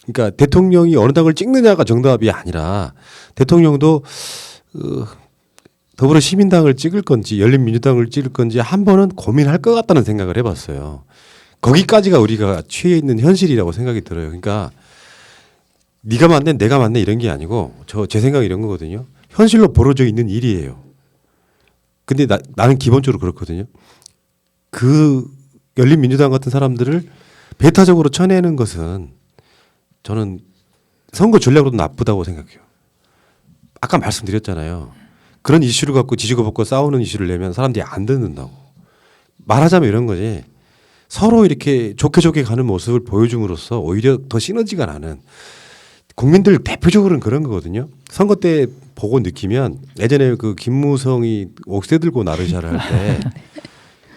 B: 그러니까 대통령이 어느 당을 찍느냐가 정답이 아니라 대통령도 더불어시민당을 찍을 건지 열린민주당을 찍을 건지 한 번은 고민할 것 같다는 생각을 해봤어요. 거기까지가 우리가 취해 있는 현실이라고 생각이 들어요. 그러니까 네가 맞네 내가 맞네 이런 게 아니고 제 생각이 이런 거거든요. 현실로 벌어져 있는 일이에요. 근데 나는 기본적으로 그렇거든요. 그 열린민주당 같은 사람들을 배타적으로 쳐내는 것은 저는 선거 전략으로도 나쁘다고 생각해요. 아까 말씀드렸잖아요. 그런 이슈를 갖고 지지고 볶고 싸우는 이슈를 내면 사람들이 안 듣는다고. 말하자면 이런 거지. 서로 이렇게 좋게 가는 모습을 보여줌으로써 오히려 더 시너지가 나는 국민들 대표적으로는 그런 거거든요. 선거 때 보고 느끼면 예전에 그 김무성이 옥새 들고 나르샤를 할 때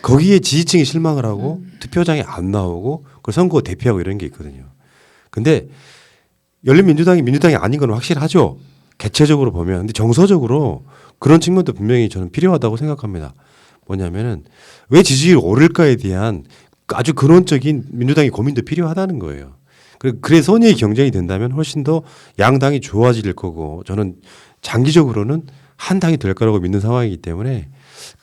B: 거기에 지지층이 실망을 하고 투표장에 안 나오고 그 선거 대피하고 이런 게 있거든요. 근데 열린민주당이 민주당이 아닌 건 확실하죠. 개체적으로 보면. 근데 정서적으로 그런 측면도 분명히 저는 필요하다고 생각합니다. 뭐냐면은 왜 지지율이 오를까에 대한 아주 근원적인 민주당의 고민도 필요하다는 거예요. 그래 선의의 경쟁이 된다면 훨씬 더 양당이 좋아질 거고 저는 장기적으로는 한 당이 될 거라고 믿는 상황이기 때문에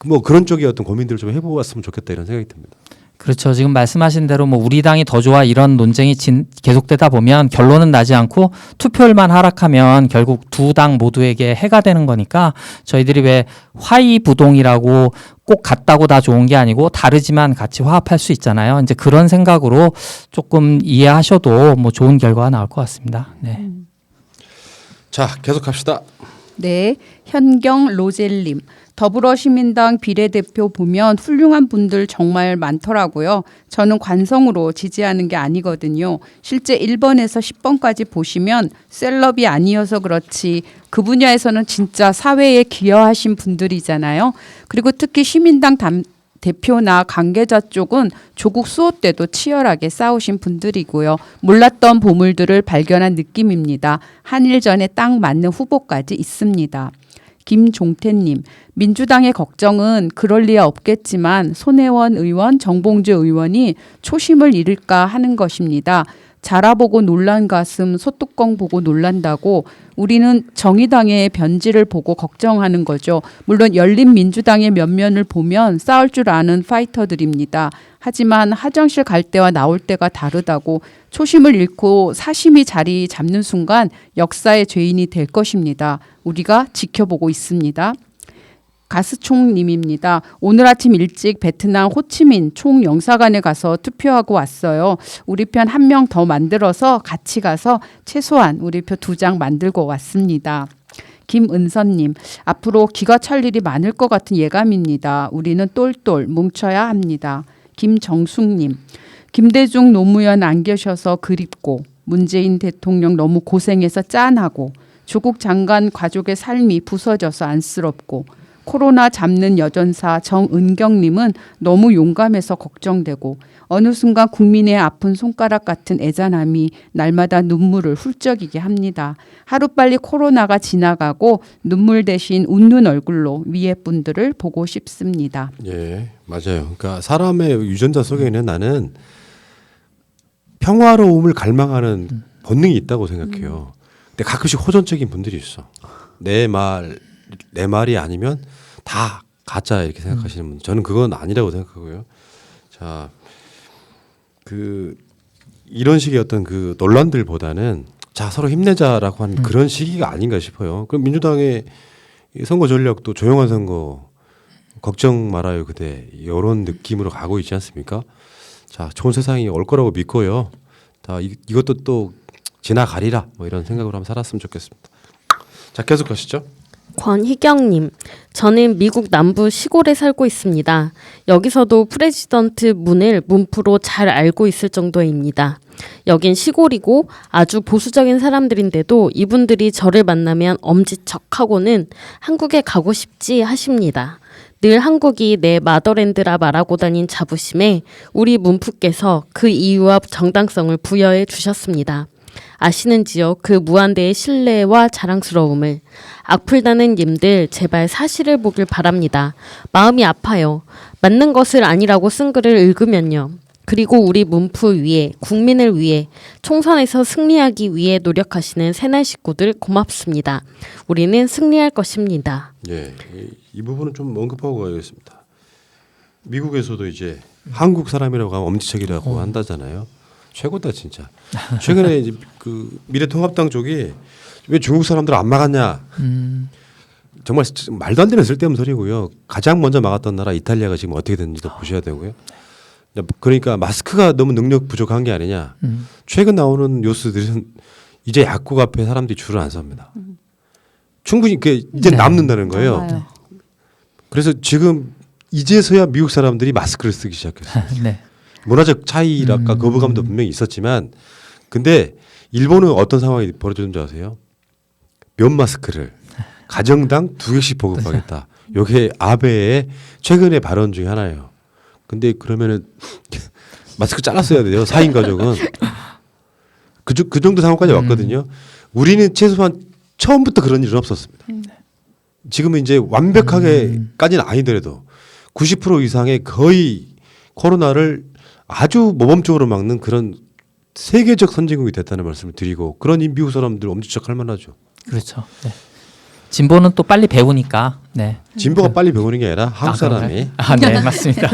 B: 뭐 그런 쪽의 어떤 고민들을 좀 해보았으면 좋겠다 이런 생각이 듭니다.
C: 그렇죠. 지금 말씀하신 대로 뭐 우리 당이 더 좋아 이런 논쟁이 계속되다 보면 결론은 나지 않고 투표율만 하락하면 결국 두 당 모두에게 해가 되는 거니까 저희들이 왜 화이부동이라고 꼭 같다고 다 좋은 게 아니고 다르지만 같이 화합할 수 있잖아요. 이제 그런 생각으로 조금 이해하셔도 뭐 좋은 결과가 나올 것 같습니다. 네.
B: 자 계속합시다.
E: 네, 현경 로젤님. 더불어시민당 비례대표 보면 훌륭한 분들 정말 많더라고요. 저는 관성으로 지지하는 게 아니거든요. 실제 1번에서 10번까지 보시면 셀럽이 아니어서 그렇지 그 분야에서는 진짜 사회에 기여하신 분들이잖아요. 그리고 특히 시민당 대표나 관계자 쪽은 조국 수호 때도 치열하게 싸우신 분들이고요. 몰랐던 보물들을 발견한 느낌입니다. 한일전에 딱 맞는 후보까지 있습니다. 김종태님, 민주당의 걱정은 그럴 리야 없겠지만 손혜원 의원, 정봉주 의원이 초심을 잃을까 하는 것입니다. 자라보고 놀란 가슴, 소뚜껑 보고 놀란다고 우리는 정의당의 변질을 보고 걱정하는 거죠. 물론 열린민주당의 면면을 보면 싸울 줄 아는 파이터들입니다. 하지만 화장실 갈 때와 나올 때가 다르다고 초심을 잃고 사심이 자리 잡는 순간 역사의 죄인이 될 것입니다. 우리가 지켜보고 있습니다. 가스총님입니다. 오늘 아침 일찍 베트남 호치민 총영사관에 가서 투표하고 왔어요. 우리 편 한 명 더 만들어서 같이 가서 최소한 우리 표 2장 만들고 왔습니다. 김은선님, 앞으로 기가 찰 일이 많을 것 같은 예감입니다. 우리는 똘똘 뭉쳐야 합니다. 김정숙님, 김대중 노무현 안 계셔서 그립고 문재인 대통령 너무 고생해서 짠하고 조국 장관 가족의 삶이 부서져서 안쓰럽고 코로나 잡는 여전사 정은경님은 너무 용감해서 걱정되고 어느 순간 국민의 아픈 손가락 같은 애잔함이 날마다 눈물을 훌쩍이게 합니다. 하루빨리 코로나가 지나가고 눈물 대신 웃는 얼굴로 위에 분들을 보고 싶습니다.
B: 예, 맞아요. 그러니까 사람의 유전자 속에는 나는 평화로움을 갈망하는 본능이 있다고 생각해요. 근데 가끔씩 호전적인 분들이 있어. 내 말이 아니면 다 가짜 이렇게 생각하시는 분. 저는 그건 아니라고 생각하고요. 자, 이런 식의 어떤 그 논란들보다는 자 서로 힘내자라고 하는 그런 시기가 아닌가 싶어요. 그럼 민주당의 선거 전략도 조용한 선거, 걱정 말아요 그대 이런 느낌으로 가고 있지 않습니까? 자, 좋은 세상이 올 거라고 믿고요. 자, 이것도 또 지나가리라 뭐 이런 생각으로 한번 살았으면 좋겠습니다. 자, 계속 하시죠.
D: 권희경님, 저는 미국 남부 시골에 살고 있습니다. 여기서도 프레지던트 문을 문프로 잘 알고 있을 정도입니다. 여긴 시골이고 아주 보수적인 사람들인데도 이분들이 저를 만나면 엄지척하고는 한국에 가고 싶지 하십니다. 늘 한국이 내 마더랜드라 말하고 다닌 자부심에 우리 문프께서 그 이유와 정당성을 부여해 주셨습니다. 아시는지요? 그 무한대의 신뢰와 자랑스러움을. 악플다는 님들 제발 사실을 보길 바랍니다. 마음이 아파요. 맞는 것을 아니라고 쓴 글을 읽으면요. 그리고 우리 문프 위에 국민을 위해 총선에서 승리하기 위해 노력하시는 새날 식구들 고맙습니다. 우리는 승리할 것입니다.
B: 예, 이 부분은 좀 언급하고 가겠습니다. 미국에서도 이제 한국 사람이라고 하면 엄지척이라고 한다잖아요. 최고다 진짜. 최근에 이제 그 미래통합당 쪽이 왜 중국 사람들 안 막았냐. 정말 말도 안 되는 쓸데없는 소리고요. 가장 먼저 막았던 나라 이탈리아가 지금 어떻게 됐는지도 보셔야 되고요. 그러니까 마스크가 너무 능력 부족한 게 아니냐. 최근 나오는 뉴스들은 이제 약국 앞에 사람들이 줄을 안 섭니다. 충분히 이제 남는다는 거예요.
E: 맞아요.
B: 그래서 지금 이제서야 미국 사람들이 마스크를 쓰기 시작했어요.
C: 네.
B: 문화적 차이랄까 거부감도 분명히 있었지만 근데 일본은 어떤 상황이 벌어졌는지 아세요? 면 마스크를 가정당 2개씩 보급하겠다. 이게 아베의 최근의 발언 중에 하나예요. 근데 그러면은 마스크 잘랐어야 돼요. 4인 가족은. 그 정도 상황까지 왔거든요. 우리는 최소한 처음부터 그런 일은 없었습니다. 지금은 이제 완벽하게까지는 아니더라도 90% 이상의 거의 코로나를 아주 모범적으로 막는 그런 세계적 선진국이 됐다는 말씀을 드리고 그런 미국 사람들 엄지척할 만하죠.
C: 그렇죠. 네. 진보는 또 빨리 배우니까. 네.
B: 진보가 빨리 배우는 게 아니라 한국 사람이.
C: 네, 맞습니다.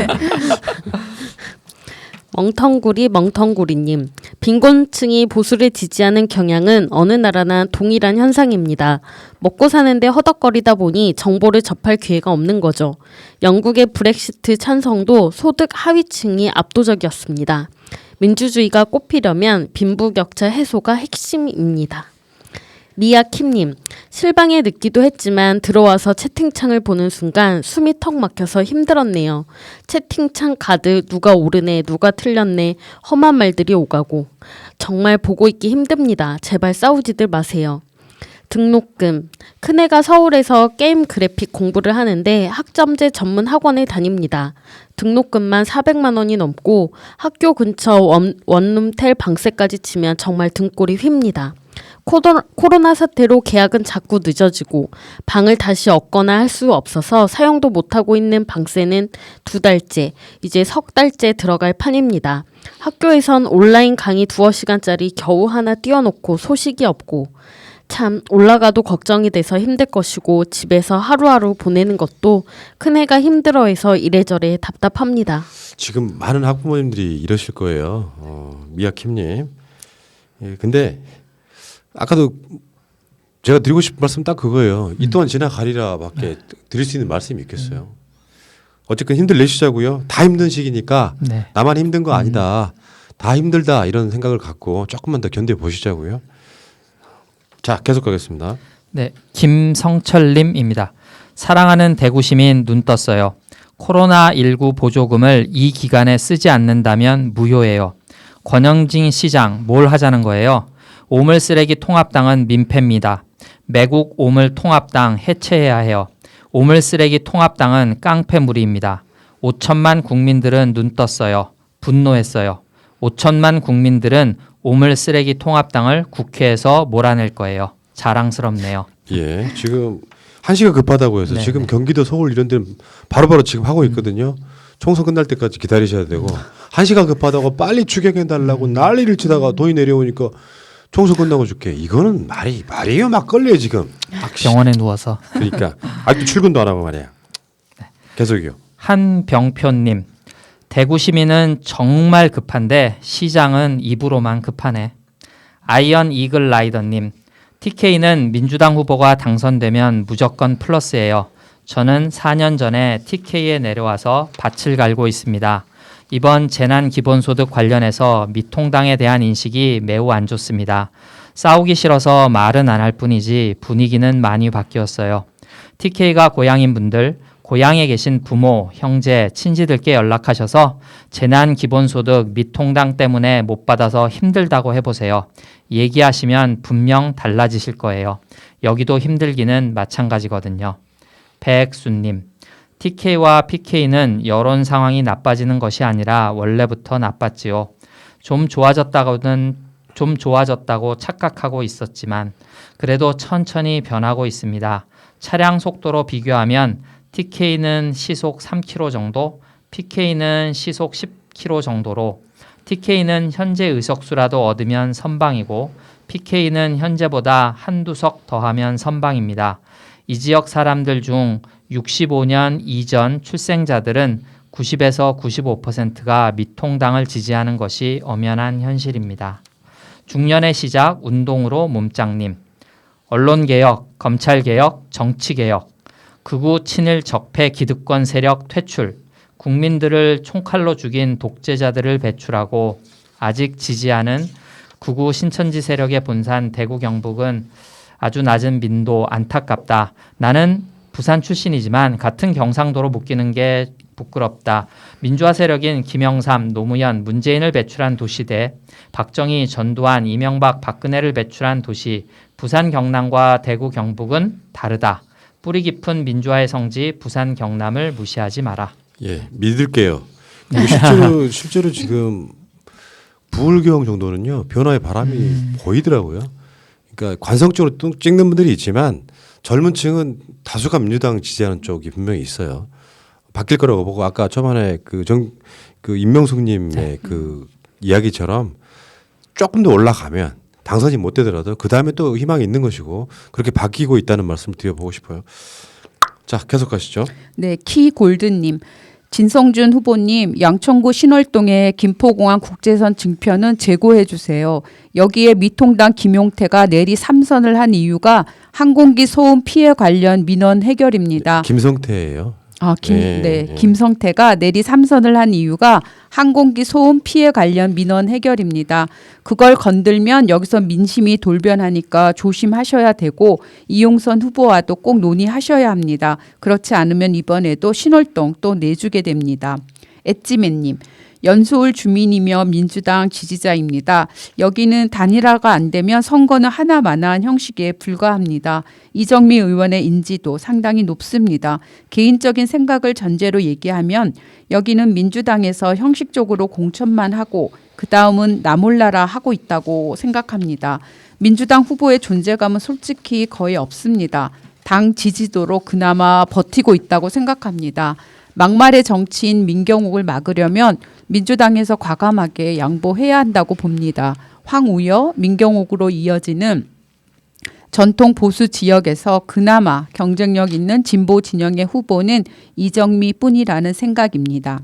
D: 멍텅구리님, 빈곤층이 보수를 지지하는 경향은 어느 나라나 동일한 현상입니다. 먹고 사는데 허덕거리다 보니 정보를 접할 기회가 없는 거죠. 영국의 브렉시트 찬성도 소득 하위층이 압도적이었습니다. 민주주의가 꽃피려면 빈부격차 해소가 핵심입니다. 미아킴님, 실방에 늦기도 했지만 들어와서 채팅창을 보는 순간 숨이 턱 막혀서 힘들었네요. 채팅창 가득 누가 옳으네 누가 틀렸네 험한 말들이 오가고 정말 보고 있기 힘듭니다. 제발 싸우지들 마세요. 등록금, 큰애가 서울에서 게임 그래픽 공부를 하는데 학점제 전문 학원에 다닙니다. 등록금만 400만 원이 넘고 학교 근처 원룸텔 방세까지 치면 정말 등골이 휩니다. 코로나 사태로 계약은 자꾸 늦어지고 방을 다시 얻거나 할 수 없어서 사용도 못하고 있는 방세는 2달째, 이제 석 달째 들어갈 판입니다. 학교에선 온라인 강의 2시간짜리 겨우 하나 띄워놓고 소식이 없고 참 올라가도 걱정이 돼서 힘들 것이고 집에서 하루하루 보내는 것도 큰애가 힘들어해서 이래저래 답답합니다.
B: 지금 많은 학부모님들이 이러실 거예요. 미아킴님. 예, 근데 아까도 제가 드리고 싶은 말씀 딱 그거예요. 이 또한 지나가리라밖에 드릴 수 있는 말씀이 있겠어요. 어쨌든 힘들 내시자고요. 다 힘든 시기니까
C: 네.
B: 나만 힘든 거 아니다. 다 힘들다 이런 생각을 갖고 조금만 더 견뎌 보시자고요. 자, 계속 가겠습니다.
C: 네, 김성철님입니다. 사랑하는 대구 시민 눈 떴어요. 코로나19 보조금을 이 기간에 쓰지 않는다면 무효예요. 권영진 시장 뭘 하자는 거예요? 오물쓰레기 통합당은 민폐입니다. 매국 오물통합당 해체해야 해요. 오물쓰레기 통합당은 깡패무리입니다. 5천만 국민들은 눈 떴어요. 분노했어요. 5천만 국민들은 오물쓰레기 통합당을 국회에서 몰아낼 거예요. 자랑스럽네요.
B: 예, 지금 한시가 급하다고 해서
C: 네네.
B: 지금 경기도 서울 이런 데는 바로바로 지금 하고 있거든요. 총선 끝날 때까지 기다리셔야 되고 한시가 급하다고 빨리 추경해 달라고 난리를 치다가 돈이 내려오니까 총선 끝나고 줄게. 이거는 말이에요 막걸리에 지금.
C: 병원에 누워서.
B: 그러니까 아직도 출근도 안 하고 말이야. 계속이요.
C: 한병표님, 대구 시민은 정말 급한데 시장은 입으로만 급하네. 아이언 이글 라이더님, TK는 민주당 후보가 당선되면 무조건 플러스예요. 저는 4년 전에 TK에 내려와서 밭을 갈고 있습니다. 이번 재난기본소득 관련해서 미통당에 대한 인식이 매우 안 좋습니다. 싸우기 싫어서 말은 안 할 뿐이지 분위기는 많이 바뀌었어요. TK가 고향인 분들, 고향에 계신 부모, 형제, 친지들께 연락하셔서 재난기본소득 미통당 때문에 못 받아서 힘들다고 해보세요. 얘기하시면 분명 달라지실 거예요. 여기도 힘들기는 마찬가지거든요. 백수님, TK와 PK는 여론 상황이 나빠지는 것이 아니라 원래부터 나빴지요. 좀 좋아졌다고 착각하고 있었지만 그래도 천천히 변하고 있습니다. 차량 속도로 비교하면 TK는 시속 3km 정도, PK는 시속 10km 정도로 TK는 현재 의석수라도 얻으면 선방이고 PK는 현재보다 한두 석 더하면 선방입니다. 이 지역 사람들 중 65년 이전 출생자들은 90에서 95%가 미통당을 지지하는 것이 엄연한 현실입니다. 중년의 시작 운동으로 몸짱님, 언론개혁, 검찰개혁, 정치개혁, 극우 친일 적폐 기득권 세력 퇴출, 국민들을 총칼로 죽인 독재자들을 배출하고 아직 지지하는 극우 신천지 세력의 본산 대구 경북은 아주 낮은 민도 안타깝다. 나는 부산 출신이지만 같은 경상도로 묶이는 게 부끄럽다. 민주화 세력인 김영삼, 노무현, 문재인을 배출한 도시 대 박정희, 전두환, 이명박, 박근혜를 배출한 도시 부산 경남과 대구 경북은 다르다. 뿌리 깊은 민주화의 성지 부산 경남을 무시하지 마라.
B: 예, 믿을게요. 그리고 실제로 지금 부울경 정도는요 변화의 바람이 보이더라고요. 그러니까 관성적으로 찍는 분들이 있지만 젊은층은 다수가 민주당 지지하는 쪽이 분명히 있어요. 바뀔 거라고 보고 아까 초반에 그 임명숙님의 그 이야기처럼 조금 더 올라가면 당선이 못 되더라도 그 다음에 또 희망이 있는 것이고 그렇게 바뀌고 있다는 말씀을 드려보고 싶어요. 자, 계속 가시죠.
E: 네, 키골드님. 진성준 후보님, 양천구 신월동의 김포공항 국제선 증표는 재고해 주세요. 여기에 미통당 김용태가 내리 3선을 한 이유가 항공기 소음 피해 관련 민원 해결입니다.
B: 김성태예요.
E: 네. 김성태가 내리 3선을 한 이유가 항공기 소음 피해 관련 민원 해결입니다. 그걸 건들면 여기서 민심이 돌변하니까 조심하셔야 되고 이용선 후보와도 꼭 논의하셔야 합니다. 그렇지 않으면 이번에도 신월동 또 내주게 됩니다. 엣지맨님. 연수울 주민이며 민주당 지지자입니다. 여기는 단일화가 안 되면 선거는 하나만한 형식에 불과합니다. 이정미 의원의 인지도 상당히 높습니다. 개인적인 생각을 전제로 얘기하면 여기는 민주당에서 형식적으로 공천만 하고 그 다음은 나 몰라라 하고 있다고 생각합니다. 민주당 후보의 존재감은 솔직히 거의 없습니다. 당 지지도로 그나마 버티고 있다고 생각합니다. 막말의 정치인 민경욱을 막으려면 민주당에서 과감하게 양보해야 한다고 봅니다. 황우여, 민경욱으로 이어지는 전통 보수 지역에서 그나마 경쟁력 있는 진보 진영의 후보는 이정미뿐이라는 생각입니다.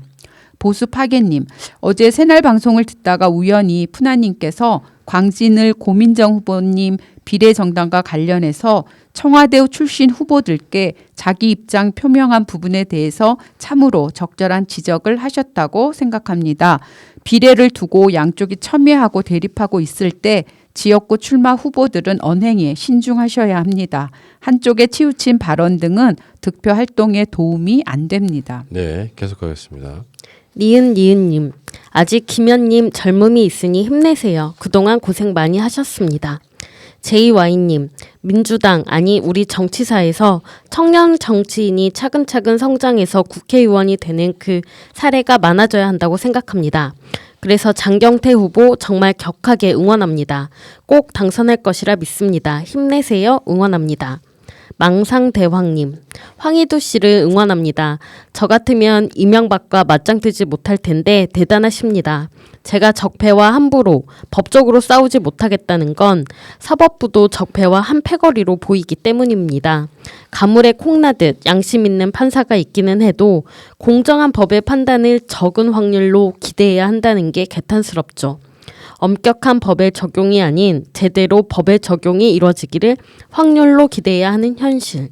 E: 보수 파괴님, 어제 새날 방송을 듣다가 우연히 푸나님께서 광진을 고민정 후보님 비례정당과 관련해서 청와대 출신 후보들께 자기 입장 표명한 부분에 대해서 참으로 적절한 지적을 하셨다고 생각합니다. 비례를 두고 양쪽이 첨예하고 대립하고 있을 때 지역구 출마 후보들은 언행에 신중하셔야 합니다. 한쪽에 치우친 발언 등은 득표 활동에 도움이 안 됩니다.
B: 네, 계속하겠습니다.
D: 니은님, 아직 김현님 젊음이 있으니 힘내세요. 그동안 고생 많이 하셨습니다. JY님, 민주당 아니 우리 정치사에서 청년 정치인이 차근차근 성장해서 국회의원이 되는 그 사례가 많아져야 한다고 생각합니다. 그래서 장경태 후보 정말 격하게 응원합니다. 꼭 당선할 것이라 믿습니다. 힘내세요. 응원합니다. 망상대왕님, 황희두 씨를 응원합니다. 저 같으면 이명박과 맞짱 뜨지 못할 텐데 대단하십니다. 제가 적폐와 함부로 법적으로 싸우지 못하겠다는 건 사법부도 적폐와 한 패거리로 보이기 때문입니다. 가물에 콩나듯 양심 있는 판사가 있기는 해도 공정한 법의 판단을 적은 확률로 기대해야 한다는 게 개탄스럽죠. 엄격한 법의 적용이 아닌 제대로 법의 적용이 이루어지기를 확률로 기대해야 하는 현실.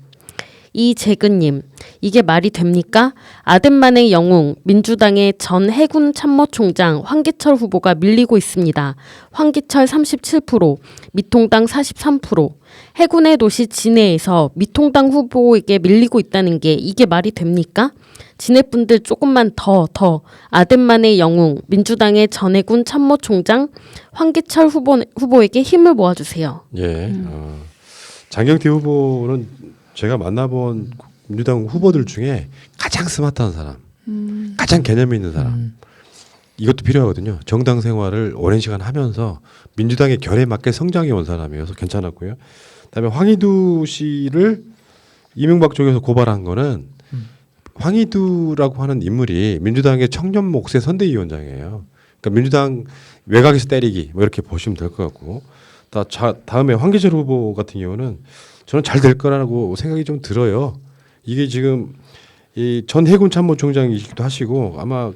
D: 이재근님, 이게 말이 됩니까? 아들만의 영웅 민주당의 전 해군 참모총장 황기철 후보가 밀리고 있습니다. 황기철 37%, 미통당 43%. 해군의 도시 진해에서 미통당 후보에게 밀리고 있다는 게 이게 말이 됩니까? 진해분들 조금만 더 아들만의 영웅 민주당의 전 해군 참모총장 황기철 후보에게 힘을 모아주세요.
B: 예, 장경태 후보는 제가 만나본 민주당 후보들 중에 가장 스마트한 사람, 가장 개념이 있는 사람. 이것도 필요하거든요. 정당 생활을 오랜 시간 하면서 민주당의 결에 맞게 성장해 온 사람이어서 괜찮았고요. 그다음에 황희두 씨를 이명박 쪽에서 고발한 거는 황희두라고 하는 인물이 민주당의 청년 목세 선대위원장이에요. 그러니까 민주당 외곽에서 때리기 뭐 이렇게 보시면 될 것 같고, 다음에 황기철 후보 같은 경우는 저는 잘 될 거라고 생각이 좀 들어요. 이게 지금 이 전 해군 참모총장이기도 하시고 아마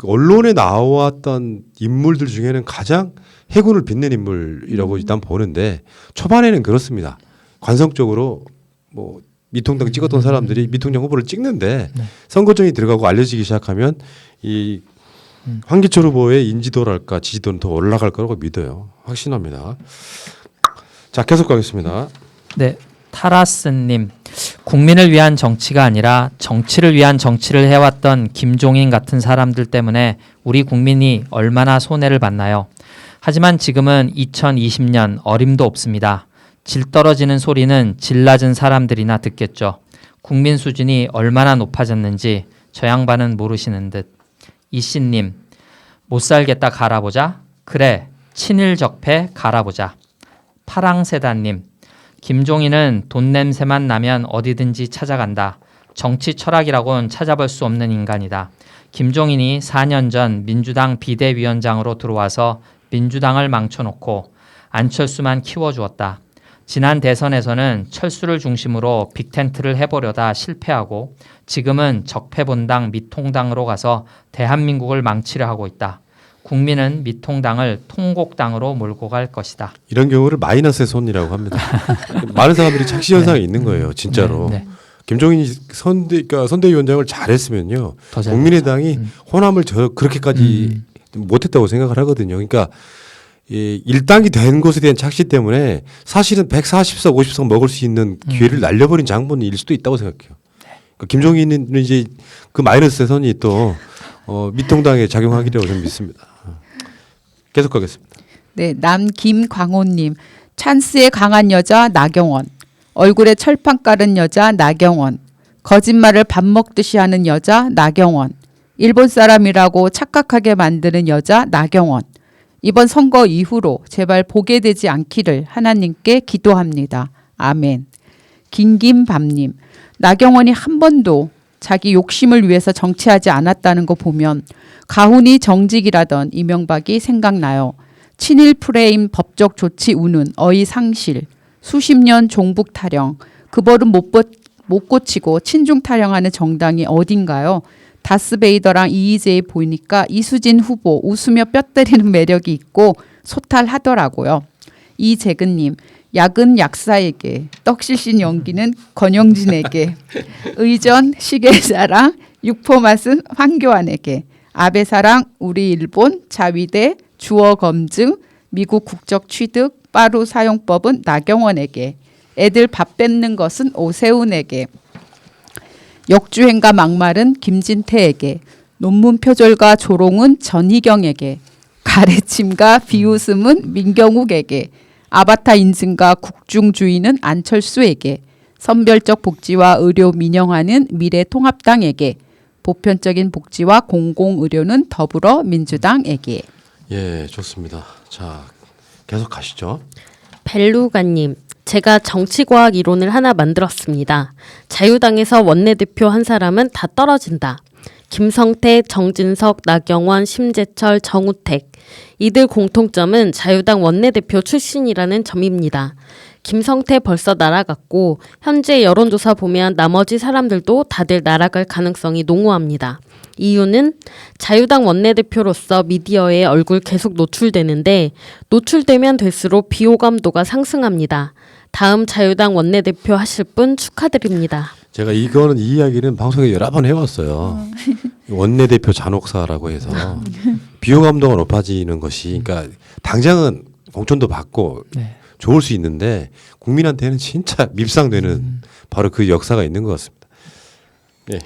B: 언론에 나왔던 인물들 중에는 가장 해군을 빛낸 인물이라고 일단 보는데 초반에는 그렇습니다. 관성적으로 뭐 미통당 찍었던 사람들이 미통당 후보를 찍는데 선거전이 들어가고 알려지기 시작하면 이 황기철 후보의 인지도랄까 지지도는 더 올라갈 거라고 믿어요. 확신합니다. 자, 계속 가겠습니다.
C: 네, 타라스님, 국민을 위한 정치가 아니라 정치를 위한 정치를 해왔던 김종인 같은 사람들 때문에 우리 국민이 얼마나 손해를 봤나요? 하지만 지금은 2020년 어림도 없습니다. 질 떨어지는 소리는 질 낮은 사람들이나 듣겠죠. 국민 수준이 얼마나 높아졌는지 저 양반은 모르시는 듯. 이씨님, 못 살겠다 갈아보자. 그래, 친일 적폐 갈아보자. 파랑세다님, 김종인은 돈 냄새만 나면 어디든지 찾아간다. 정치 철학이라곤 찾아볼 수 없는 인간이다. 김종인이 4년 전 민주당 비대위원장으로 들어와서 민주당을 망쳐놓고 안철수만 키워주었다. 지난 대선에서는 철수를 중심으로 빅텐트를 해보려다 실패하고 지금은 적폐본당 미통당으로 가서 대한민국을 망치려 하고 있다. 국민은 미통당을 통곡당으로 몰고 갈 것이다.
B: 이런 경우를 마이너스의 손이라고 합니다. 많은 사람들이 착시 현상이 있는 거예요, 진짜로.
C: 네.
B: 김종인이 선대위원장을 잘했으면요,
C: 더 잘
B: 국민의당이 호남을 그렇게까지 못했다고 생각을 하거든요. 그러니까 이 일당이 된 것에 대한 착시 때문에 사실은 140석, 50석 먹을 수 있는 기회를 날려버린 장본일 수도 있다고 생각해요. 그러니까 김종인은 이제 그 마이너스의 선이 또 미통당에 작용하기라고 저는 믿습니다. 계속 가겠습니다.
E: 네, 남김광호님. 찬스에 강한 여자 나경원. 얼굴에 철판 깔은 여자 나경원. 거짓말을 밥 먹듯이 하는 여자 나경원. 일본 사람이라고 착각하게 만드는 여자 나경원. 이번 선거 이후로 제발 보게 되지 않기를 하나님께 기도합니다. 아멘. 긴김밤님. 나경원이 한 번도 자기 욕심을 위해서 정치하지 않았다는 거 보면 가훈이 정직이라던 이명박이 생각나요. 친일 프레임 법적 조치 우는 어이 상실. 수십 년 종북 타령. 그 버릇 못 고치고 친중 타령하는 정당이 어딘가요? 다스베이더랑 이희재에 보이니까 이수진 후보 웃으며 뼈 때리는 매력이 있고 소탈하더라고요. 이재근님. 약은 약사에게, 떡실신 연기는 권영진에게, 의전 시계사랑 육포맛은 황교안에게, 아베사랑 우리 일본 자위대 주어 검증 미국 국적 취득 빠루 사용법은 나경원에게, 애들 밥 뺏는 것은 오세훈에게, 역주행과 막말은 김진태에게, 논문 표절과 조롱은 전희경에게, 가래침과 비웃음은 민경욱에게, 아바타 인증과 국중주의는 안철수에게, 선별적 복지와 의료 민영화는 미래통합당에게, 보편적인 복지와 공공의료는 더불어민주당에게.
B: 예, 좋습니다. 자, 계속 가시죠.
D: 벨루가님, 제가 정치과학 이론을 하나 만들었습니다. 자유당에서 원내대표 한 사람은 다 떨어진다. 김성태, 정진석, 나경원, 심재철, 정우택. 이들 공통점은 자유당 원내대표 출신이라는 점입니다. 김성태 벌써 날아갔고 현재 여론조사 보면 나머지 사람들도 다들 날아갈 가능성이 농후합니다. 이유는 자유당 원내대표로서 미디어에 얼굴 계속 노출되는데 노출되면 될수록 비호감도가 상승합니다. 다음 자유당 원내대표 하실 분 축하드립니다.
B: 제가 이 이야기는 방송에 여러 번 해왔어요. 원내대표 잔혹사라고 해서 비호감도가 높아지는 것이, 그러니까 당장은 공천도 받고
C: 네.
B: 좋을 수 있는데 국민한테는 진짜 밉상되는 바로 그 역사가 있는 것 같습니다. 예.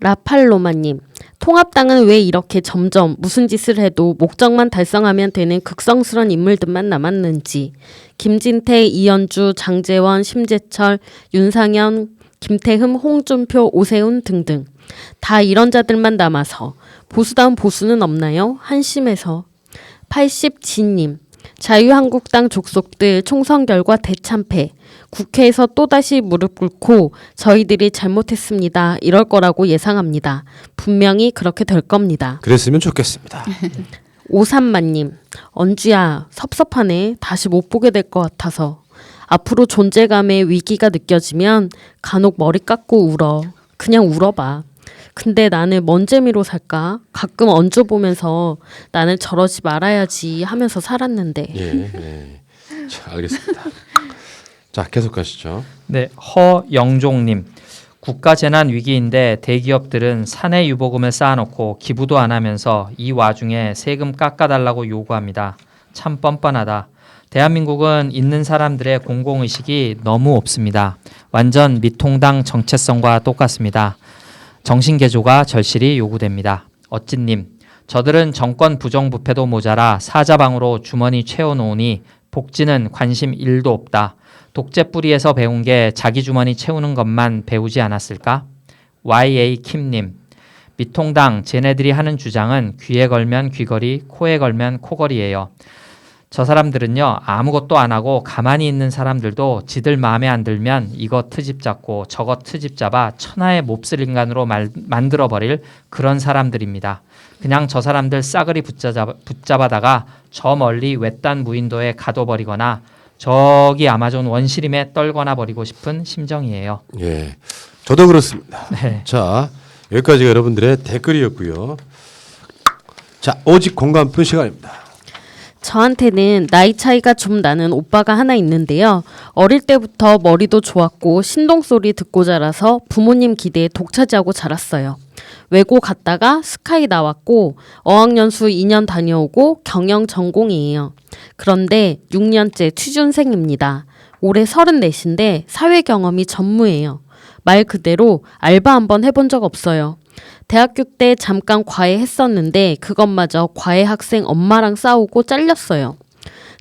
D: 라팔로마님, 통합당은 왜 이렇게 점점 무슨 짓을 해도 목적만 달성하면 되는 극성스런 인물들만 남았는지. 김진태, 이현주, 장제원, 심재철, 윤상현, 김태흠, 홍준표, 오세훈 등등. 다 이런 자들만 남아서 보수다운 보수는 없나요? 한심해서. 80지님, 자유한국당 족속들 총선 결과 대참패. 국회에서 또다시 무릎 꿇고 저희들이 잘못했습니다. 이럴 거라고 예상합니다. 분명히 그렇게 될 겁니다.
B: 그랬으면 좋겠습니다.
D: 오삼만님, 언주야 섭섭하네. 다시 못 보게 될 것 같아서. 앞으로 존재감의 위기가 느껴지면 간혹 머리 깎고 울어. 그냥 울어봐. 근데 나는 뭔 재미로 살까? 가끔 언주 보면서 나는 저러지 말아야지 하면서 살았는데.
B: 예. 자, 알겠습니다. 자, 계속 가시죠.
C: 네, 허영종님. 국가 재난 위기인데 대기업들은 사내 유보금을 쌓아놓고 기부도 안 하면서 이 와중에 세금 깎아달라고 요구합니다. 참 뻔뻔하다. 대한민국은 있는 사람들의 공공의식이 너무 없습니다. 완전 미통당 정체성과 똑같습니다. 정신개조가 절실히 요구됩니다. 어찌님, 저들은 정권 부정부패도 모자라 사자방으로 주머니 채워놓으니 복지는 관심 1도 없다. 독재 뿌리에서 배운 게 자기 주머니 채우는 것만 배우지 않았을까? YA 킴님, 미통당 쟤네들이 하는 주장은 귀에 걸면 귀걸이, 코에 걸면 코걸이예요. 저 사람들은요 아무것도 안 하고 가만히 있는 사람들도 지들 마음에 안 들면 이거 트집 잡고 저거 트집 잡아 천하의 몹쓸 인간으로 만들어버릴 그런 사람들입니다. 그냥 저 사람들 싸그리 붙잡아다가 저 멀리 외딴 무인도에 가둬버리거나 저기 아마존 원시림에 떨거나 버리고 싶은 심정이에요.
B: 예, 저도 그렇습니다.
C: 네.
B: 자, 여기까지가 여러분들의 댓글이었고요. 자, 오직 공감분 시간입니다.
D: 저한테는 나이 차이가 좀 나는 오빠가 하나 있는데요. 어릴 때부터 머리도 좋았고 신동소리 듣고 자라서 부모님 기대에 독차지하고 자랐어요. 외고 갔다가 스카이 나왔고 어학연수 2년 다녀오고 경영 전공이에요. 그런데 6년째 취준생입니다. 올해 34인데 사회 경험이 전무해요. 말 그대로 알바 한번 해본 적 없어요. 대학교 때 잠깐 과외 했었는데 그것마저 과외 학생 엄마랑 싸우고 잘렸어요.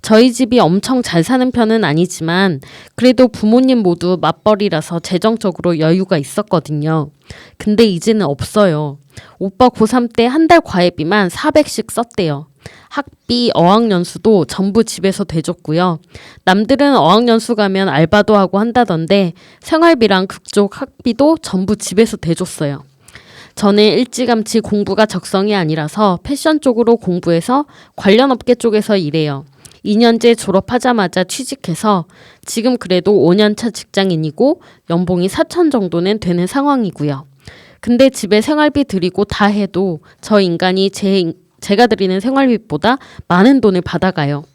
D: 저희 집이 엄청 잘 사는 편은 아니지만 그래도 부모님 모두 맞벌이라서 재정적으로 여유가 있었거든요. 근데 이제는 없어요. 오빠 고3 때 한 달 과외비만 400씩 썼대요. 학비, 어학연수도 전부 집에서 대줬고요. 남들은 어학연수 가면 알바도 하고 한다던데 생활비랑 그쪽 학비도 전부 집에서 대줬어요. 저는 일찌감치 공부가 적성이 아니라서 패션 쪽으로 공부해서 관련 업계 쪽에서 일해요. 2년째 졸업하자마자 취직해서 지금 그래도 5년차 직장인이고 연봉이 4천 정도는 되는 상황이고요. 근데 집에 생활비 드리고 다 해도 저 인간이 제가 드리는 생활비보다 많은 돈을 받아가요.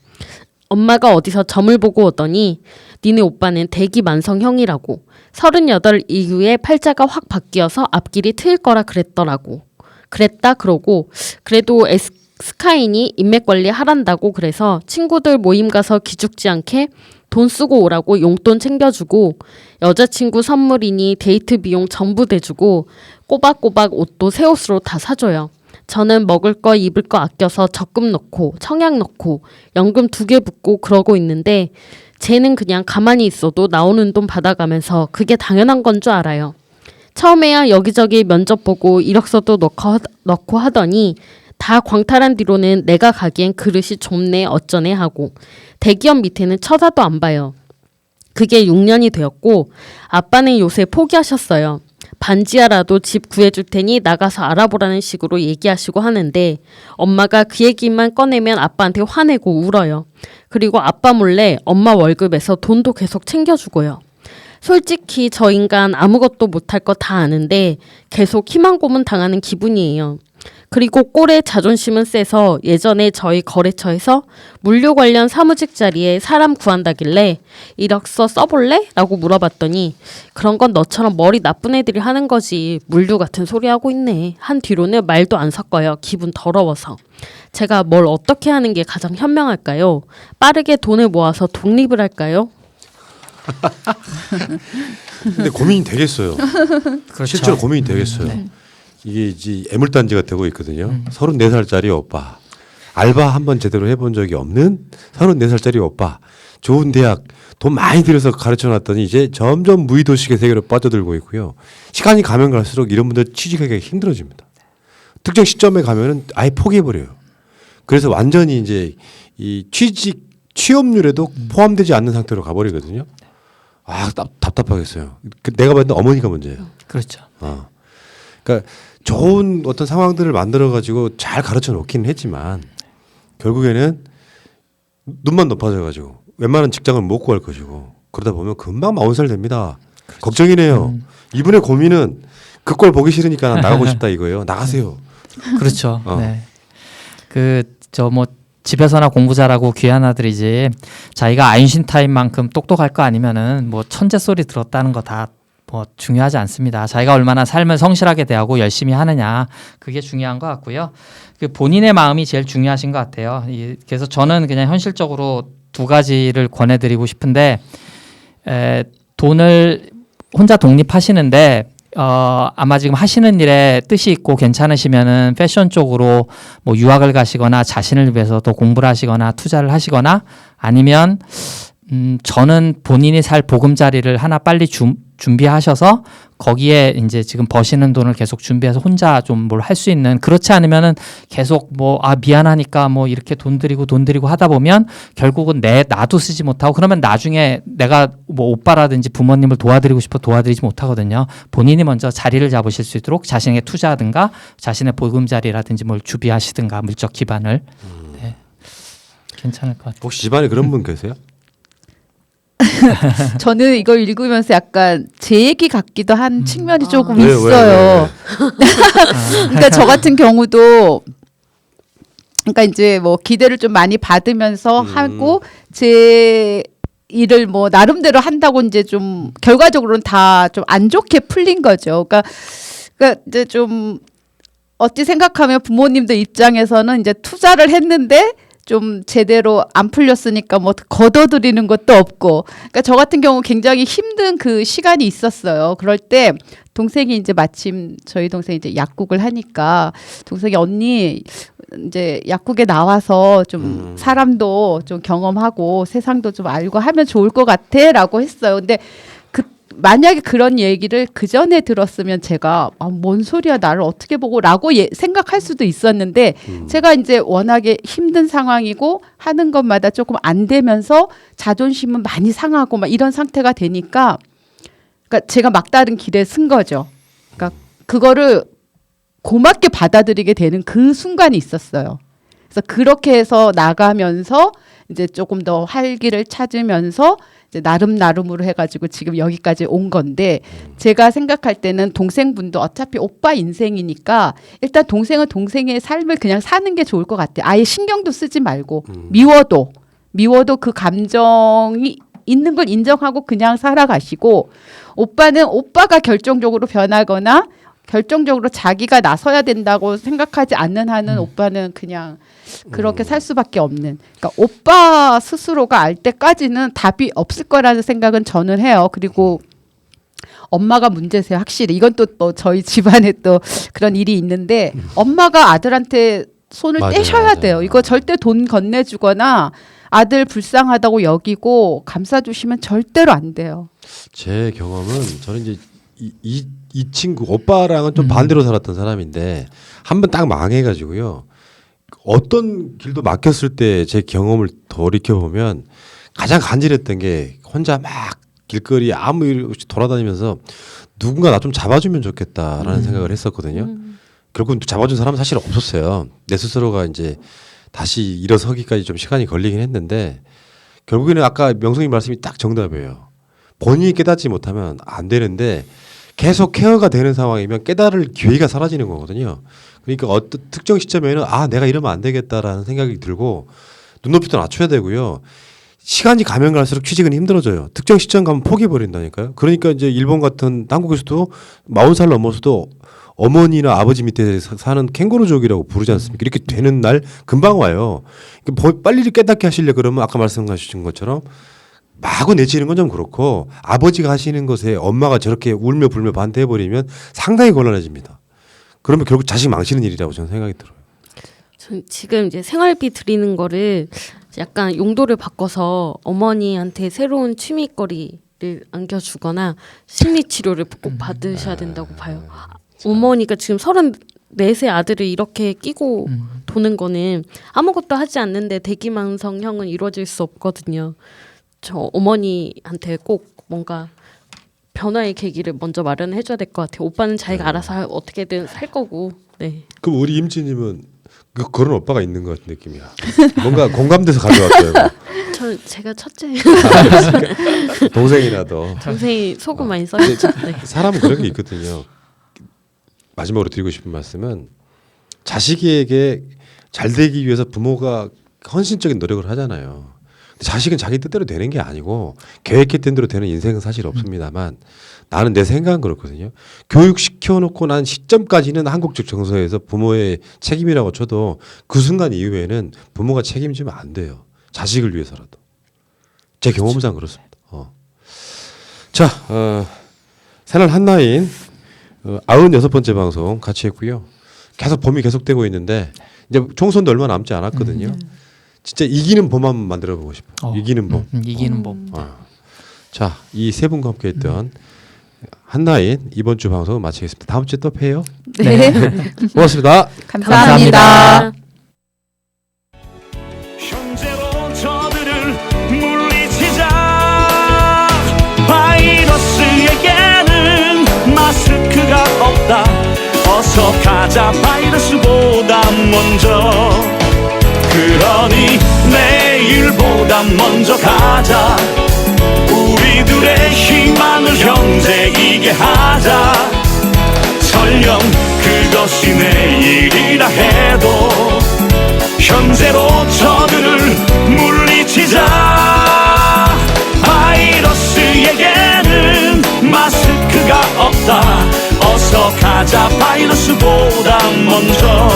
D: 엄마가 어디서 점을 보고 오더니 니네 오빠는 대기 만성형이라고 38 이후에 팔자가 확 바뀌어서 앞길이 트일 거라 그랬더라고. 그랬다 그러고 그래도 스카인이 인맥 관리 하란다고 그래서 친구들 모임 가서 기죽지 않게 돈 쓰고 오라고 용돈 챙겨주고 여자친구 선물이니 데이트 비용 전부 대주고 꼬박꼬박 옷도 새 옷으로 다 사줘요. 저는 먹을 거 입을 거 아껴서 적금 넣고 청약 넣고 연금 2개 붓고 그러고 있는데 쟤는 그냥 가만히 있어도 나오는 돈 받아가면서 그게 당연한 건 줄 알아요. 처음에야 여기저기 면접 보고 이력서도 넣고 하더니 다 광탈한 뒤로는 내가 가기엔 그릇이 좁네 어쩌네 하고 대기업 밑에는 쳐다도 안 봐요. 그게 6년이 되었고 아빠는 요새 포기하셨어요. 반지하라도 집 구해줄 테니 나가서 알아보라는 식으로 얘기하시고 하는데 엄마가 그 얘기만 꺼내면 아빠한테 화내고 울어요. 그리고 아빠 몰래 엄마 월급에서 돈도 계속 챙겨주고요. 솔직히 저 인간 아무것도 못할 거 다 아는데 계속 희망 고문 당하는 기분이에요. 그리고 꼴의 자존심은 세서 예전에 저희 거래처에서 물류 관련 사무직 자리에 사람 구한다길래 이력서 써볼래? 라고 물어봤더니 그런 건 너처럼 머리 나쁜 애들이 하는 거지 물류 같은 소리 하고 있네 한 뒤로는 말도 안 섞어요. 기분 더러워서. 제가 뭘 어떻게 하는 게 가장 현명할까요? 빠르게 돈을 모아서 독립을 할까요?
B: 근데 고민이 되겠어요.
C: 그렇죠.
B: 실제로 고민이 되겠어요. 이게 이제 애물단지가 되고 있거든요. 34살짜리 오빠. 알바 한번 제대로 해본 적이 없는 34살짜리 오빠. 좋은 대학 돈 많이 들여서 가르쳐 놨더니 이제 점점 무의도식의 세계로 빠져들고 있고요. 시간이 가면 갈수록 이런 분들 취직하기가 힘들어집니다. 특정 시점에 가면은 아예 포기해버려요. 그래서 완전히 이제 이 취업률에도 포함되지 않는 상태로 가버리거든요. 아, 답답하겠어요. 내가 봤을 때 어머니가 문제예요.
C: 그렇죠.
B: 그러니까 좋은 어떤 상황들을 만들어 가지고 잘 가르쳐 놓기는 했지만 결국에는 눈만 높아져 가지고 웬만한 직장을 못 구할 것이고 그러다 보면 금방 40살 됩니다. 그렇죠. 걱정이네요. 이분의 고민은 그 꼴 보기 싫으니까 나가고 싶다 이거예요. 나가세요.
C: 그렇죠. 네. 뭐 집에서나 공부 잘하고 귀한 아들이지 자기가 아인슈타인만큼 똑똑할 거 아니면은 뭐 천재 소리 들었다는 거 다 뭐 중요하지 않습니다. 자기가 얼마나 삶을 성실하게 대하고 열심히 하느냐 그게 중요한 것 같고요. 그 본인의 마음이 제일 중요하신 것 같아요. 그래서 저는 그냥 현실적으로 2가지를 권해드리고 싶은데 돈을 혼자 독립하시는데 아마 지금 하시는 일에 뜻이 있고 괜찮으시면은 패션 쪽으로 뭐 유학을 가시거나 자신을 위해서 더 공부를 하시거나 투자를 하시거나 아니면 저는 본인이 살 보금자리를 하나 빨리 준비하셔서 거기에 이제 지금 버시는 돈을 계속 준비해서 혼자 좀 뭘 할 수 있는, 그렇지 않으면은 계속 뭐 미안하니까 뭐 이렇게 돈 들이고 하다 보면 결국은 나도 쓰지 못하고, 그러면 나중에 내가 뭐 오빠라든지 부모님을 도와드리고 싶어 도와드리지 못하거든요. 본인이 먼저 자리를 잡으실 수 있도록 자신에게 투자하든가 자신의 보금자리라든지 뭘 준비하시든가 물적 기반을. 네. 괜찮을 것 같아요.
B: 혹시 집안에 그런 분 계세요?
E: 저는 이걸 읽으면서 약간 제 얘기 같기도 한 측면이 조금
B: 왜, 왜,
E: 있어요. 그러니까 저 같은 경우도 그러니까 이제 뭐 기대를 좀 많이 받으면서 하고 제 일을 뭐 나름대로 한다고 이제 좀 결과적으로는 다 좀 안 좋게 풀린 거죠. 그러니까 이제 좀 어찌 생각하면 부모님들 입장에서는 이제 투자를 했는데 좀 제대로 안 풀렸으니까 뭐 걷어들이는 것도 없고, 그러니까 저 같은 경우 굉장히 힘든 그 시간이 있었어요. 그럴 때 동생이 이제 마침 저희 동생이 이제 약국을 하니까 동생이 언니 이제 약국에 나와서 좀 사람도 좀 경험하고 세상도 좀 알고 하면 좋을 것 같아라고 했어요. 근데 만약에 그런 얘기를 그 전에 들었으면 제가 뭔 소리야 나를 어떻게 보고라고 생각할 수도 있었는데 제가 이제 워낙에 힘든 상황이고 하는 것마다 조금 안 되면서 자존심은 많이 상하고 막 이런 상태가 되니까 그러니까 제가 막다른 길에 쓴 거죠. 그러니까 그거를 고맙게 받아들이게 되는 그 순간이 있었어요. 그래서 그렇게 해서 나가면서 이제 조금 더 활기를 찾으면서 이제 나름으로 해가지고 지금 여기까지 온 건데, 제가 생각할 때는 동생분도 어차피 오빠 인생이니까 일단 동생은 동생의 삶을 그냥 사는 게 좋을 것 같아요. 아예 신경도 쓰지 말고 미워도 그 감정이 있는 걸 인정하고 그냥 살아가시고, 오빠는 오빠가 결정적으로 변하거나 결정적으로 자기가 나서야 된다고 생각하지 않는 한은 오빠는 그냥 그렇게 살 수밖에 없는. 그러니까 오빠 스스로가 알 때까지는 답이 없을 거라는 생각은 저는 해요. 그리고 엄마가 문제세요. 확실히 이건 또 뭐 저희 집안에 또 그런 일이 있는데 엄마가 아들한테 손을
B: 맞아요,
E: 떼셔야
B: 맞아요.
E: 돼요. 이거 절대 돈 건네주거나 아들 불쌍하다고 여기고 감싸주시면 절대로 안 돼요.
B: 제 경험은 저는 이제 이 친구 오빠랑은 좀 반대로 살았던 사람인데 한 번 딱 망해가지고요. 어떤 길도 막혔을 때 제 경험을 돌이켜 보면 가장 간절했던 게 혼자 막 길거리 아무 일 없이 돌아다니면서 누군가 나 좀 잡아주면 좋겠다라는 생각을 했었거든요. 결국은 잡아준 사람은 사실 없었어요. 내 스스로가 이제 다시 일어서기까지 좀 시간이 걸리긴 했는데 결국에는 아까 명성님 말씀이 딱 정답이에요. 본인이 깨닫지 못하면 안 되는데 계속 케어가 되는 상황이면 깨달을 기회가 사라지는 거거든요. 그러니까 어떤 특정 시점에는 내가 이러면 안 되겠다라는 생각이 들고 눈높이도 낮춰야 되고요. 시간이 가면 갈수록 취직은 힘들어져요. 특정 시점 가면 포기해버린다니까요. 그러니까 이제 일본 같은 한국에서도 40살 넘어서도 어머니나 아버지 밑에 사는 캥거루족이라고 부르지 않습니까? 이렇게 되는 날 금방 와요. 빨리 깨닫게 하시려 그러면 아까 말씀하신 것처럼 마구 내치는 건 좀 그렇고 아버지가 하시는 것에 엄마가 저렇게 울며 불며 반대해버리면 상당히 곤란해집니다. 그러면 결국 자식 망치는 일이라고 저는 생각이 들어요.
D: 전 지금 이제 생활비 드리는 거를 약간 용도를 바꿔서 어머니한테 새로운 취미거리를 안겨주거나 심리치료를 꼭 받으셔야 된다고 봐요. 어머니가 지금 34세 아들을 이렇게 끼고 도는 거는 아무것도 하지 않는데 대기만성형은 이루어질 수 없거든요. 저 어머니한테 꼭 뭔가 변화의 계기를 먼저 마련해줘야 될 것 같아요. 오빠는 자기가 알아서 어떻게든 살 거고. 네.
B: 그럼 우리 임지님은 그런 오빠가 있는 것 같은 느낌이야. 뭔가 공감돼서 가져왔어요.
D: 제가 첫째.
B: 동생이라도.
D: 동생이 소금 많이 써있죠. 네.
B: 사람은 그런 게 있거든요. 마지막으로 드리고 싶은 말씀은 자식에게 잘 되기 위해서 부모가 헌신적인 노력을 하잖아요. 자식은 자기 뜻대로 되는 게 아니고 계획했던 대로 되는 인생은 사실 없습니다만 나는 내 생각은 그렇거든요. 교육시켜놓고 난 시점까지는 한국적 정서에서 부모의 책임이라고 쳐도 그 순간 이후에는 부모가 책임지면 안 돼요. 자식을 위해서라도. 제 경험상 그렇습니다. 자, 새날 한나인 96번째 방송 같이 했고요. 계속 봄이 계속되고 있는데 이제 총선도 얼마 남지 않았거든요. 진짜 이기는 법 한번 만들어 보고 싶어요. 이기는 법.
C: 이기는 법.
B: 자, 이 세 분과 함께했던 한나인 이번 주 방송 마치겠습니다. 다음 주에 또 봬요.
E: 네.
B: 고맙습니다.
E: 감사합니다.
A: 현재로 저들을 물리치자. 바이러스에게는 마스크가 없다. 어서 가자 바이러스보다 먼저. 그러니 내일보다 먼저 가자. 우리들의 희망을 형제이게 하자. 설령 그것이 내일이라 해도 현재로 저들을 물리치자. 바이러스에게는 마스크가 없다. 어서 가자 바이러스보다 먼저.